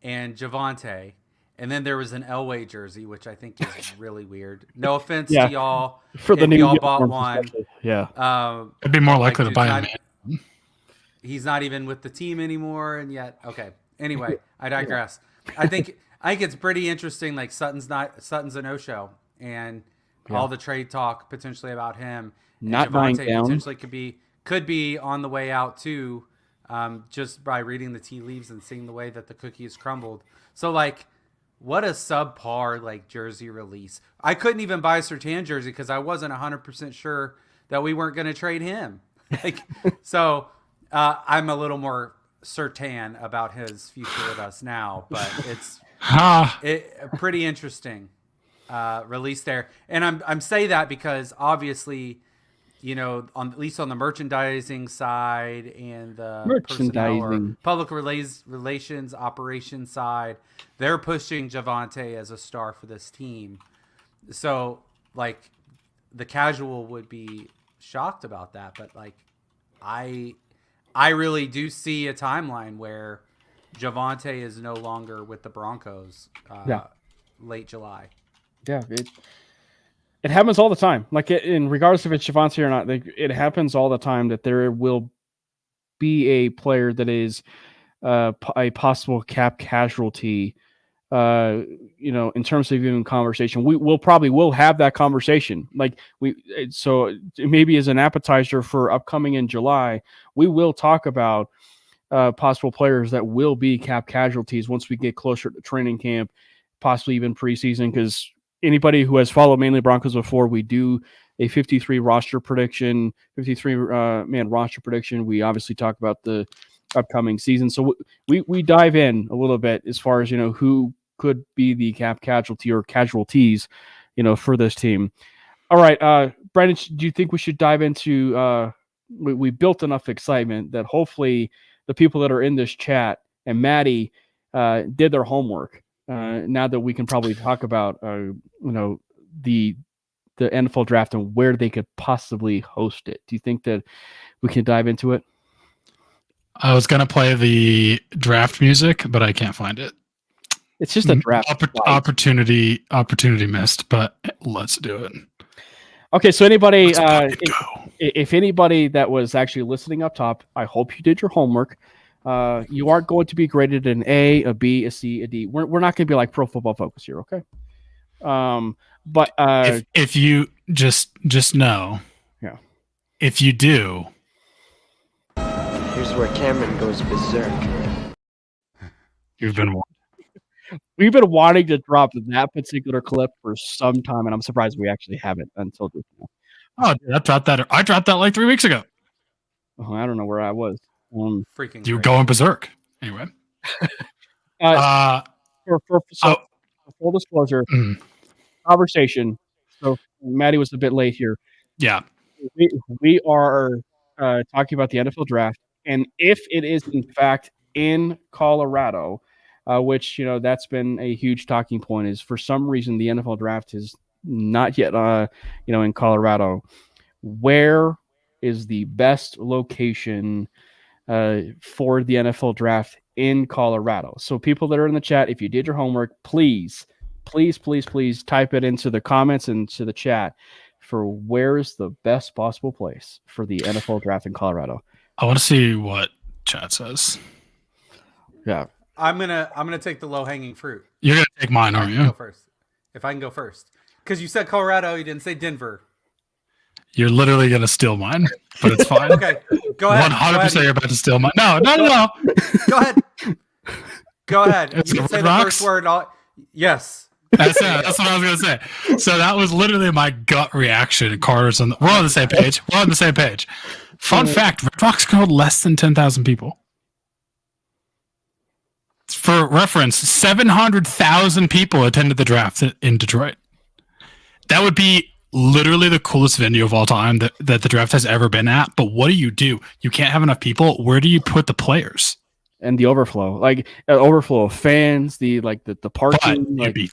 and Javonte. And then there was an Elway jersey, which I think is really weird. No offense to y'all. For the new y'all bought one. It'd be more likely to buy him. He's not even with the team anymore, and yet okay. Anyway, I digress. I think it's pretty interesting. Like, Sutton's a no-show, and all the trade talk potentially about him. Not dying down. Potentially could be on the way out too, just by reading the tea leaves and seeing the way that the cookie has crumbled. So, like, what a subpar jersey release. I couldn't even buy a Surtain jersey because I wasn't 100% sure that we weren't going to trade him. So I'm a little more certain about his future with us now, but it's pretty interesting release there. And I'm saying that because obviously, at least on the merchandising side and the personnel or public relations operations side, they're pushing Javonte as a star for this team. So, the casual would be shocked about that, but I really do see a timeline where Javonte is no longer with the Broncos late July. Yeah, it happens all the time. In regardless if it's Javonte or not, it happens all the time that there will be a player that is a possible cap casualty. In terms of even conversation, we'll probably have that conversation. So maybe as an appetizer for upcoming in July, we will talk about possible players that will be cap casualties once we get closer to training camp, possibly even preseason. Because anybody who has followed Manely Broncos before, we do a 53 roster prediction, 53 man roster prediction. We obviously talk about the upcoming season, so we dive in a little bit as far as who could be the cap casualty or casualties, for this team. All right, Brandon, do you think we should dive into? We built enough excitement that hopefully the people that are in this chat and Matty did their homework. Now that we can probably talk about the NFL draft and where they could possibly host it. Do you think that we can dive into it? I was going to play the draft music, but I can't find it. It's just a draft. Opportunity missed, but let's do it. Okay, so anybody, if anybody that was actually listening up top, I hope you did your homework. You aren't going to be graded an A, a B, a C, a D. We're not going to be like Pro Football Focus here, okay? But if you just know, yeah. If you do, here's where Cameron goes berserk. We've been wanting to drop that particular clip for some time, and I'm surprised we actually haven't until just now. Oh, dude, I dropped that like 3 weeks ago. Oh, I don't know where I was. Freaking. You were going berserk anyway. For full disclosure, conversation. So Matty was a bit late here. Yeah, we are talking about the NFL draft, and if it is in fact in Colorado, which that's been a huge talking point, is for some reason the NFL draft is not yet in Colorado. Where is the best location for the NFL draft in Colorado? So people that are in the chat, if you did your homework, please type it into the comments and to the chat for where is the best possible place for the NFL draft in Colorado. I want to see what chat says. Yeah. I'm gonna take the low hanging fruit. You're gonna take mine, aren't you? Go first. If I can go first, because you said Colorado, you didn't say Denver. You're literally gonna steal mine, but it's fine. Okay, go ahead. 100% you're about to steal mine. No. Go ahead. Go ahead. It's You can say the first word. Yes. That's what I was gonna say. So that was literally my gut reaction. Carter's we're on the same page. Fun fact: Red Rocks held less than 10,000 people. For reference, 700,000 people attended the draft in Detroit. That would be literally the coolest venue of all time that the draft has ever been at. But what do? You can't have enough people. Where do you put the players? And the overflow, like overflow of fans, the parking, the parking would be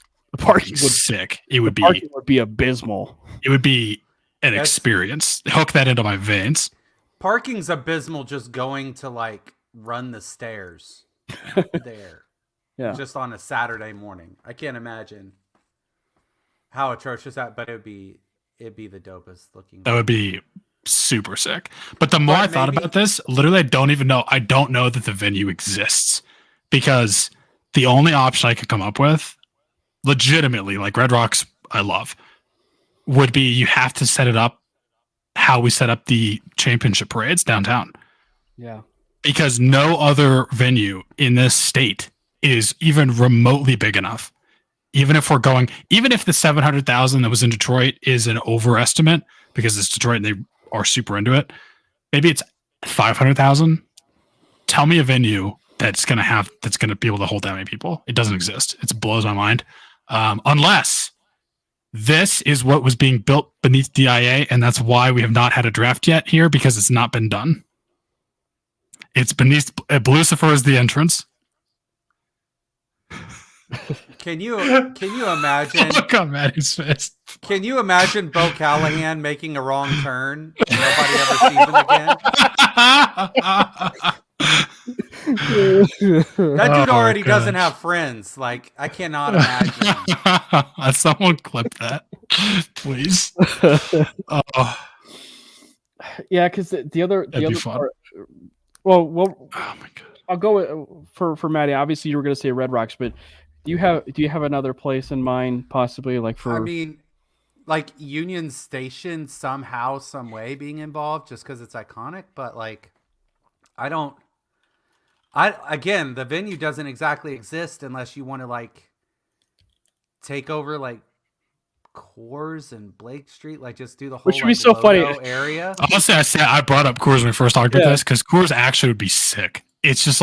sick. Parking would be abysmal. It would be an experience. Hook that into my veins. Parking's abysmal. Just going to run the stairs there, just on a Saturday morning. I can't imagine how atrocious that, but it'd be the dopest looking. That would be super sick. But the more I thought about this, literally, I don't know that the venue exists, because the only option I could come up with, legitimately, like Red Rocks, I love, would be you have to set it up how we set up the championship parades downtown. Yeah. Because no other venue in this state is even remotely big enough. Even if the 700,000 that was in Detroit is an overestimate because it's Detroit and they are super into it, maybe it's 500,000. Tell me a venue that's going to be able to hold that many people. It doesn't exist. It blows my mind. Unless this is what was being built beneath DIA, and that's why we have not had a draft yet here, because it's not been done. It's beneath Lucifer is the entrance. Can you imagine? Look on Matty's face. Can you imagine Bo Callahan making a wrong turn and nobody ever sees him again? That dude already doesn't have friends. I cannot imagine. Someone clip that, please. Yeah, because the other part. Well. Oh my god. I'll go for Matty. Obviously, you were going to say Red Rocks, but do you have another place in mind, possibly Union Station somehow, some way being involved, just because it's iconic. But again, the venue doesn't exactly exist unless you want to take over Coors and Blake Street, just do the whole which would be so funny area. Honestly, I brought up Coors when we first talked about this, because Coors actually would be sick. It's just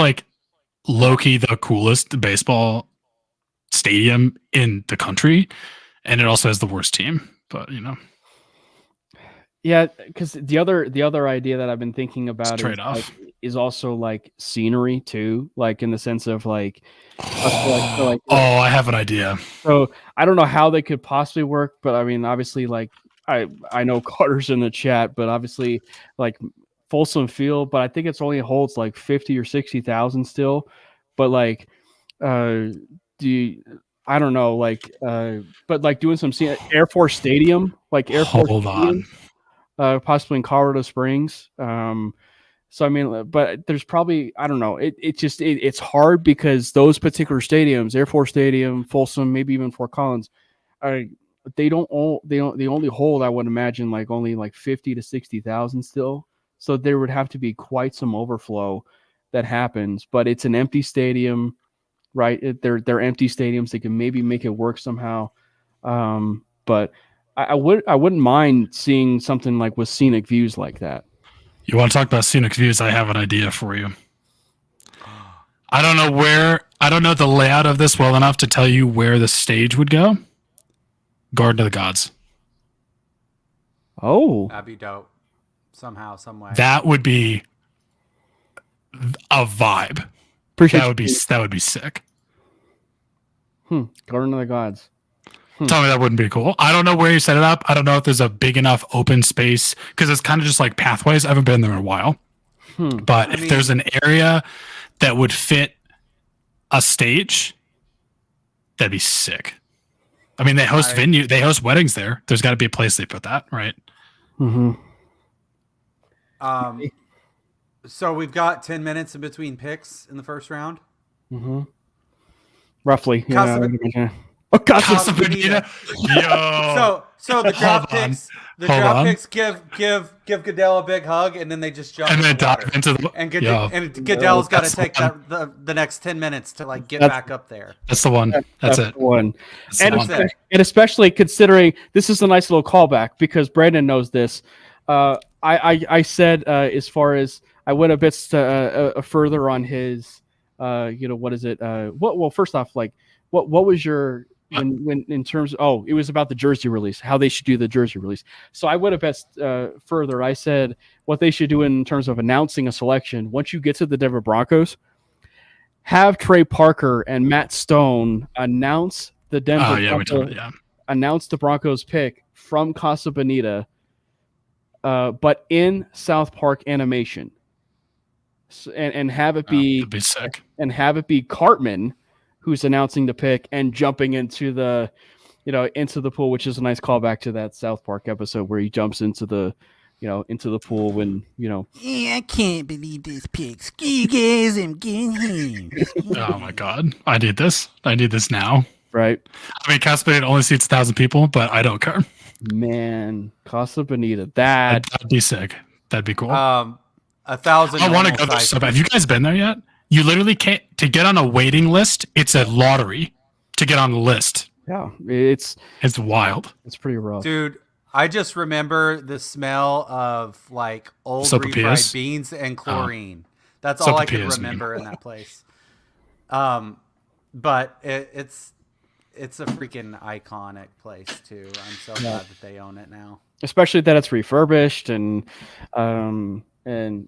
low-key the coolest baseball stadium in the country, and it also has the worst team, but yeah, because the other idea that I've been thinking about is also scenery too, in the sense of I have an idea. So I don't know how they could possibly work, but I mean, obviously, I know Carter's in the chat, but obviously, Folsom Field, but I think it's only holds 50 or 60,000 still. But I don't know, like, but like doing some Air Force Stadium, like Air Force Hold Stadium, on. possibly in Colorado Springs. So I mean, but there's probably, I don't know. It's hard because those particular stadiums, Air Force Stadium, Folsom, maybe even Fort Collins, they only hold, I would imagine, like only like 50 to 60,000 still. So there would have to be quite some overflow that happens. But it's an empty stadium, right? They're empty stadiums. They can maybe make it work somehow. But I wouldn't mind seeing something like with scenic views like that. You want to talk about scenic views? I have an idea for you. I don't know the layout of this well enough to tell you where the stage would go. Garden of the Gods. Oh, That'd be dope. Somehow, some way. That would be a vibe. That would be sick. Garden of the Gods. Tell me that wouldn't be cool. I don't know where you set it up. I don't know if there's a big enough open space because it's kind of just like pathways. I haven't been there in a while. But if there's an area that would fit a stage, that'd be sick. I mean, they host weddings there. There's got to be a place they put that, right? Mm-hmm. So we've got 10 minutes in between picks in the first round. Mm-hmm. Roughly. Casa Bonita. Yo. So the draft picks. The draft picks give Goodell a big hug, and then they just jump and then dive into the and Goodell's got to take the next 10 minutes to like get back up there. That's the one. That's it. The one. And especially considering this is a nice little callback because Brandon knows this. I said as far as I went a bit further on his what is it? Well, first off, like what was your when in terms of, it was about the jersey release, how they should do the jersey release. So I went a bit further. I said what they should do in terms of announcing a selection. Once you get to the Denver Broncos, have Trey Parker and Matt Stone announce the announce the Broncos pick from Casa Bonita, but in South Park animation. And have it be that'd be sick. And have it be Cartman who's announcing the pick and jumping into the pool, which is a nice callback to that South Park episode where he jumps into the pool when. Yeah, I can't believe this pick. You guys, I'm getting him. Oh my God, I need this. I need this now. Right. I mean, Casa Bonita only seats 1,000 people, but I don't care. Man, Casa Bonita, that'd be sick. That'd be cool. 1,000. I want to go there so bad. Have you guys been there yet? You literally can't, to get on a waiting list, it's a lottery to get on the list. Yeah, it's wild. It's pretty rough. Dude, I just remember the smell of like old refried beans and chlorine. That's all I can remember in that place. But it's a freaking iconic place too. I'm so glad that they own it now. Especially that it's refurbished and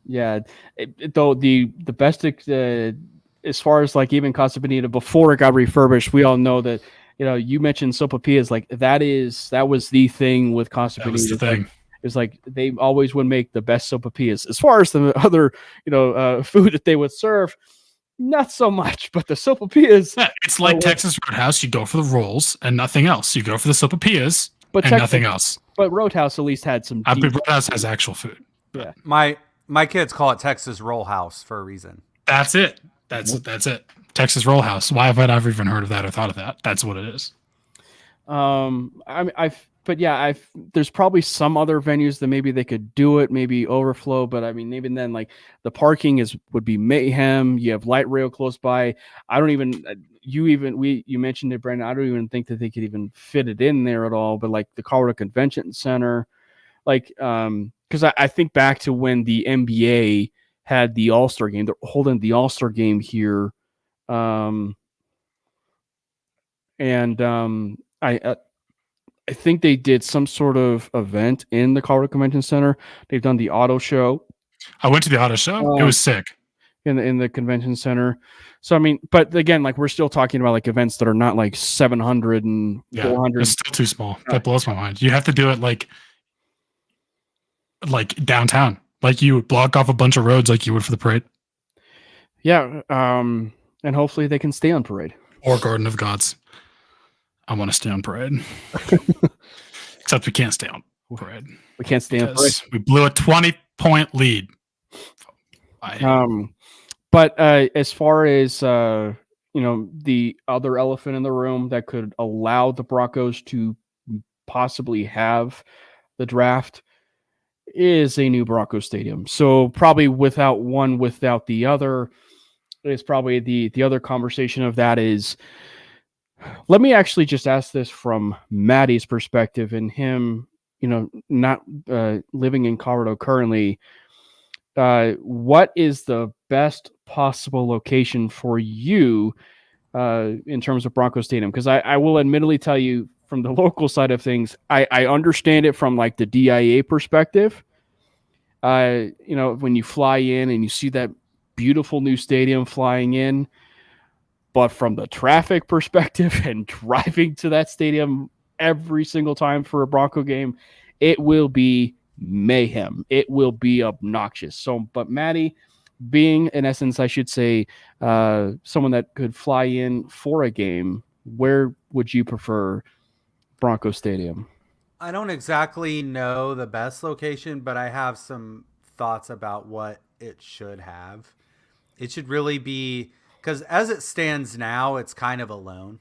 yeah, though the best as far as like even Casa Bonita before it got refurbished, we all know that you mentioned sopapillas, like that was the thing with Casa Bonita. Was the thing. It's like they always would make the best sopapillas. As far as the other food that they would serve, not so much, but the sopapillas. Yeah, it's like Texas Roadhouse. You go for the rolls and nothing else. You go for the sopapillas and nothing else. But Roadhouse at least had some. Roadhouse has actual food. Yeah, my kids call it Texas Roll House for a reason. That's it. That's it. Texas Roll House. Why have I never even heard of that or thought of that? That's what it is. There's probably some other venues that maybe they could do it, maybe overflow, but I mean, even then, like the parking would be mayhem. You have light rail close by. I don't even, you mentioned it, Brandon. I don't even think that they could even fit it in there at all. But like the Colorado Convention Center, like, because I think back to when the NBA had the All-Star game. They're holding the All-Star game here. I think they did some sort of event in the Colorado Convention Center. They've done the auto show. I went to the auto show. It was sick. In the convention center. So, I mean, but again, like we're still talking about like events that are not like 700 and 400. It's still too small. That blows my mind. You have to do it like downtown. Like you would block off a bunch of roads like you would for the parade. Yeah. And hopefully they can stay on parade. Or Garden of Gods. I want to stay on parade. Except we can't stay on parade. We can't stay on parade. We blew a 20-point lead. But as far as the other elephant in the room that could allow the Broncos to possibly have the draft is a new Broncos stadium. So probably without the other is probably the other conversation of that is, let me actually just ask this from Matty's perspective and him, not living in Colorado currently. What is the best possible location for you in terms of Broncos Stadium? Because I will admittedly tell you from the local side of things, I understand it from like the DIA perspective. When you fly in and you see that beautiful new stadium flying in, but from the traffic perspective and driving to that stadium every single time for a Bronco game, it will be mayhem. It will be obnoxious. So, but Matty, being in essence, I should say, someone that could fly in for a game, where would you prefer Bronco Stadium? I don't exactly know the best location, but I have some thoughts about what it should have. It should really be, because as it stands now, it's kind of alone,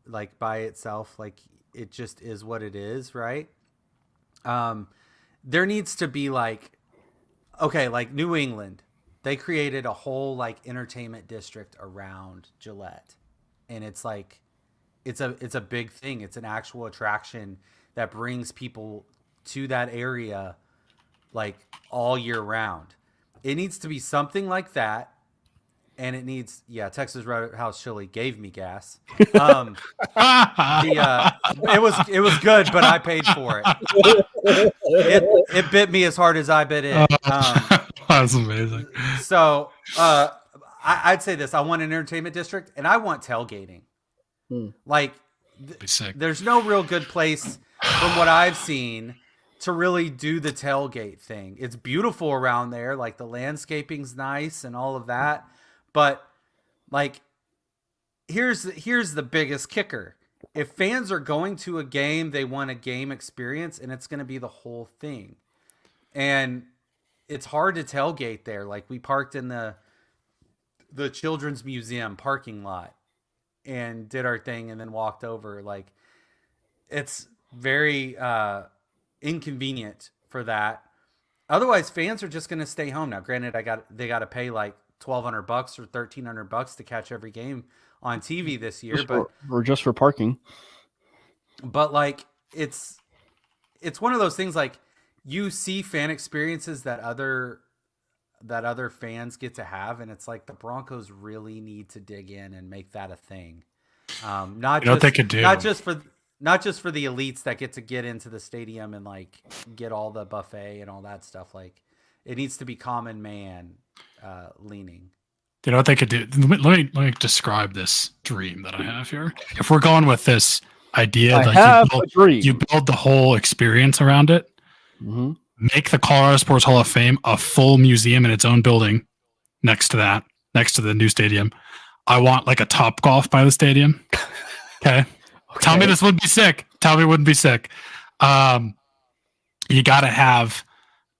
like by itself, like it just is what it is, right? There needs to be like New England, they created a whole like entertainment district around Gillette, and it's like, it's a big thing. It's an actual attraction that brings people to that area like all year round. It needs to be something like that. And it needs, Texas Roadhouse Chili gave me gas. It was good, but I paid for it. It bit me as hard as I bit it. That's amazing. So I'd say this: I want an entertainment district, and I want tailgating. Like, there's no real good place, from what I've seen, to really do the tailgate thing. It's beautiful around there, like the landscaping's nice and all of that. But like, here's the biggest kicker. If fans are going to a game, they want a game experience, and it's going to be the whole thing. And it's hard to tailgate there. Like, we parked in the Children's Museum parking lot and did our thing and then walked over. Like, it's very inconvenient for that. Otherwise, fans are just going to stay home. Now, granted, they got to pay like $1,200 or $1,300 to catch every game on TV this year, or just for parking. But like, it's one of those things, like, you see fan experiences that other fans get to have, and it's like the Broncos really need to dig in and make that a thing. Not just for the elites that get into the stadium and like get all the buffet and all that stuff. Like, it needs to be common man leaning. You know what they could do? Let me describe this dream that I have here. If we're going with this idea, you build the whole experience around it. Mm-hmm. Make the Colorado Sports Hall of Fame a full museum in its own building next to the new stadium. I want like a Topgolf by the stadium. Okay. Tell me this wouldn't be sick. Tell me it wouldn't be sick. You got to have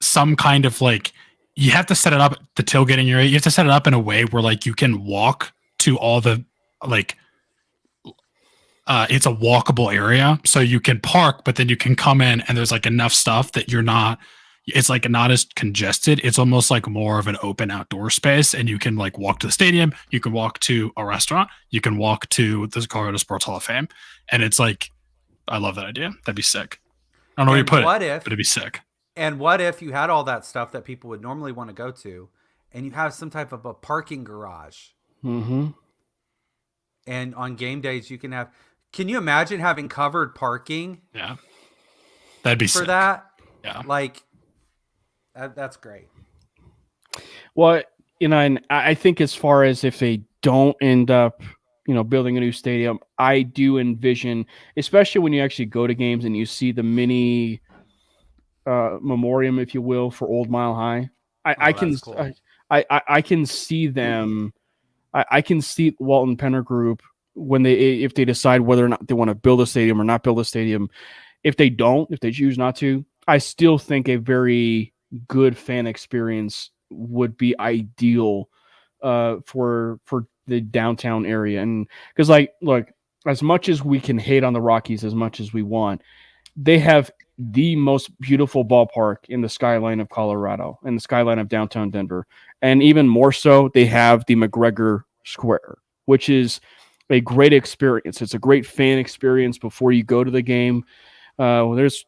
some kind of like, you have to set it up, the tailgating area. You have to set it up in a way where like you can walk to all the like, it's a walkable area, so you can park, but then you can come in and there's like enough stuff that it's like not as congested. It's almost like more of an open outdoor space, and you can like walk to the stadium, you can walk to a restaurant, you can walk to the Colorado Sports Hall of Fame, and it's like, I love that idea. That'd be sick. I don't know where you put it, but it'd be sick. And what if you had all that stuff that people would normally want to go to, and you have some type of a parking garage? Mm-hmm. And on game days, you can have. Can you imagine having covered parking? Yeah, that'd be for sick. That. Yeah, like that's great. Well, and I think as far as if they don't end up, building a new stadium, I do envision, especially when you actually go to games and you see the mini memoriam, if you will, for Old Mile High. I can see them. I can see Walton Penner Group if they decide whether or not they want to build a stadium or not build a stadium. If they choose not to, I still think a very good fan experience would be ideal for the downtown area. And because, like, look, as much as we can hate on the Rockies as much as we want, they have the most beautiful ballpark in the skyline of Colorado and the skyline of downtown Denver. And even more so, they have the McGregor Square, which is a great experience. It's a great fan experience before you go to the game. It's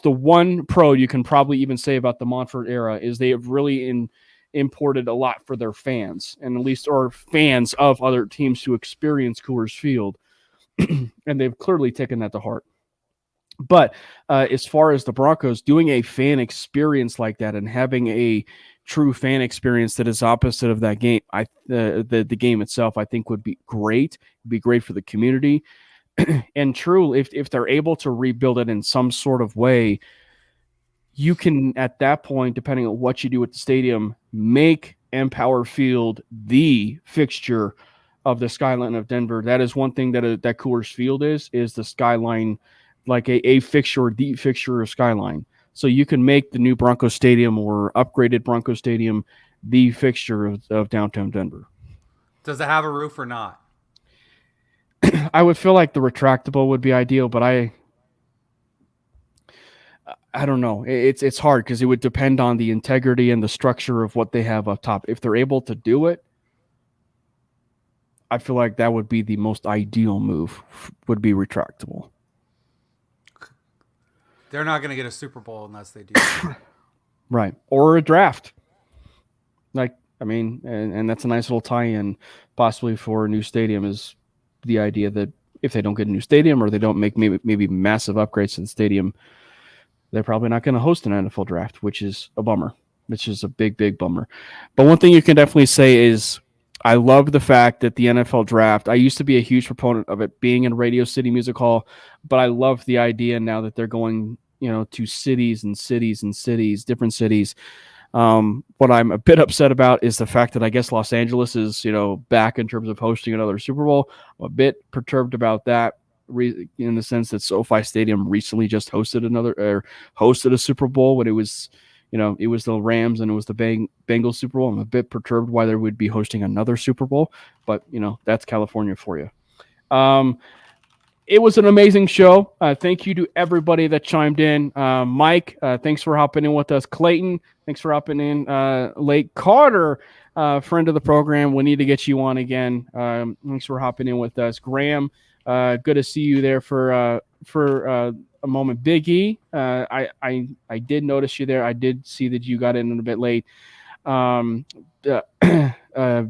the one pro you can probably even say about the Monfort era is they have really imported a lot for their fans, and at least or fans of other teams to experience Coors Field, and they've clearly taken that to heart. But as far as the Broncos doing a fan experience like that and having a true fan experience that is opposite of that game, the game itself, I think would be great. It'd be great for the community. And true, if they're able to rebuild it in some sort of way, you can, at that point, depending on what you do with the stadium, make Empower Field the fixture of the skyline of Denver. That is one thing that Coors Field is the skyline, like a fixture, the fixture of skyline. So you can make the new Broncos Stadium or upgraded Broncos Stadium the fixture of downtown Denver. Does it have a roof or not? I would feel like the retractable would be ideal, but I don't know. It's hard because it would depend on the integrity and the structure of what they have up top. If they're able to do it, I feel like that would be the most ideal move, would be retractable. They're not going to get a Super Bowl unless they do. Right. Or a draft. Like, I mean, and that's a nice little tie-in possibly for a new stadium, is the idea that if they don't get a new stadium or they don't make maybe massive upgrades to the stadium, they're probably not going to host an NFL draft, which is a bummer, which is a big, big bummer. But one thing you can definitely say is I love the fact that the NFL draft, I used to be a huge proponent of it being in Radio City Music Hall, but I love the idea now that they're going, to cities and cities and cities, different cities. What I'm a bit upset about is the fact that I guess Los Angeles is, back in terms of hosting another Super Bowl. I'm a bit perturbed about that in the sense that SoFi Stadium recently just hosted a Super Bowl when it was, it was the Rams and it was the Bengals Super Bowl. I'm a bit perturbed why they would be hosting another Super Bowl, but that's California for you. It was an amazing show. Thank you to everybody that chimed in. Mike, thanks for hopping in with us. Clayton, thanks for hopping in. Lake Carter, friend of the program. We need to get you on again. Thanks for hopping in with us. Graham, good to see you there for a moment. Big E, I did notice you there. I did see that you got in a bit late.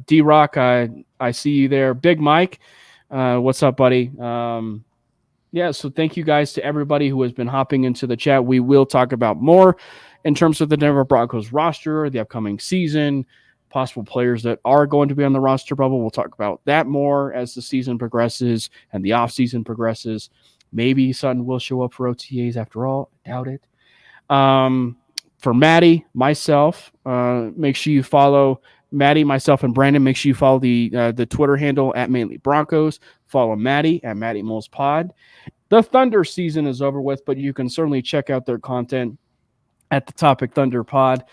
D-Rock, I see you there. Big Mike, what's up, buddy? Yeah, so thank you guys to everybody who has been hopping into the chat. We will talk about more in terms of the Denver Broncos roster, the upcoming season, possible players that are going to be on the roster bubble. We'll talk about that more as the season progresses and the offseason progresses. Maybe Sutton will show up for OTAs after all. I doubt it. For Matty, myself, make sure you follow Matty, myself, and Brandon. Make sure you follow the Twitter handle at Manely Broncos. Follow Matty at Matty Mulls Pod. The Thunder season is over with, but you can certainly check out their content at the Topic Thunder Pod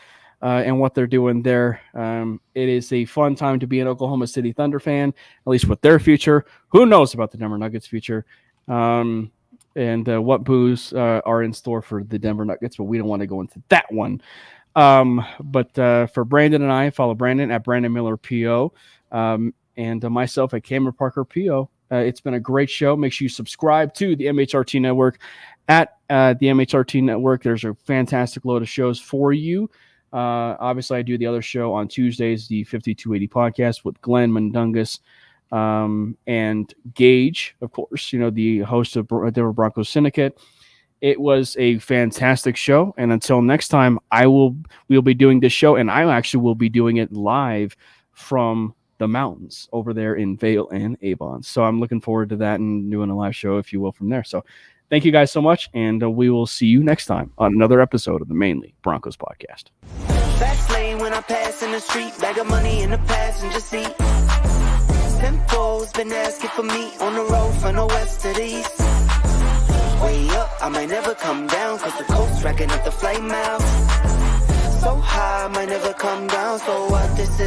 and what they're doing there. It is a fun time to be an Oklahoma City Thunder fan, at least with their future. Who knows about the Denver Nuggets' future and what boos are in store for the Denver Nuggets, but we don't want to go into that one. But for Brandon and I, follow Brandon at Brandon Miller PO, and myself at Cameron Parker PO. It's been a great show. Make sure you subscribe to the MHRT Network at the MHRT Network. There's a fantastic load of shows for you. Obviously, I do the other show on Tuesdays, the 5280 podcast with Glenn Mundungus and Gage, of course, the host of Denver Broncos Syndicate. It was a fantastic show, and until next time, we'll be doing this show, and I actually will be doing it live from the mountains over there in Vail and Avon. So I'm looking forward to that and doing a live show, if you will, from there. So thank you guys so much, and we will see you next time on another episode of the Manely Broncos Podcast. Fast lane when I pass in the street, bag of money in the passenger seat. Pimples been asking for me on the road from the west to the east. Way up, I might never come down, cause the coast racking up the flight miles. So high, I might never come down, so what this is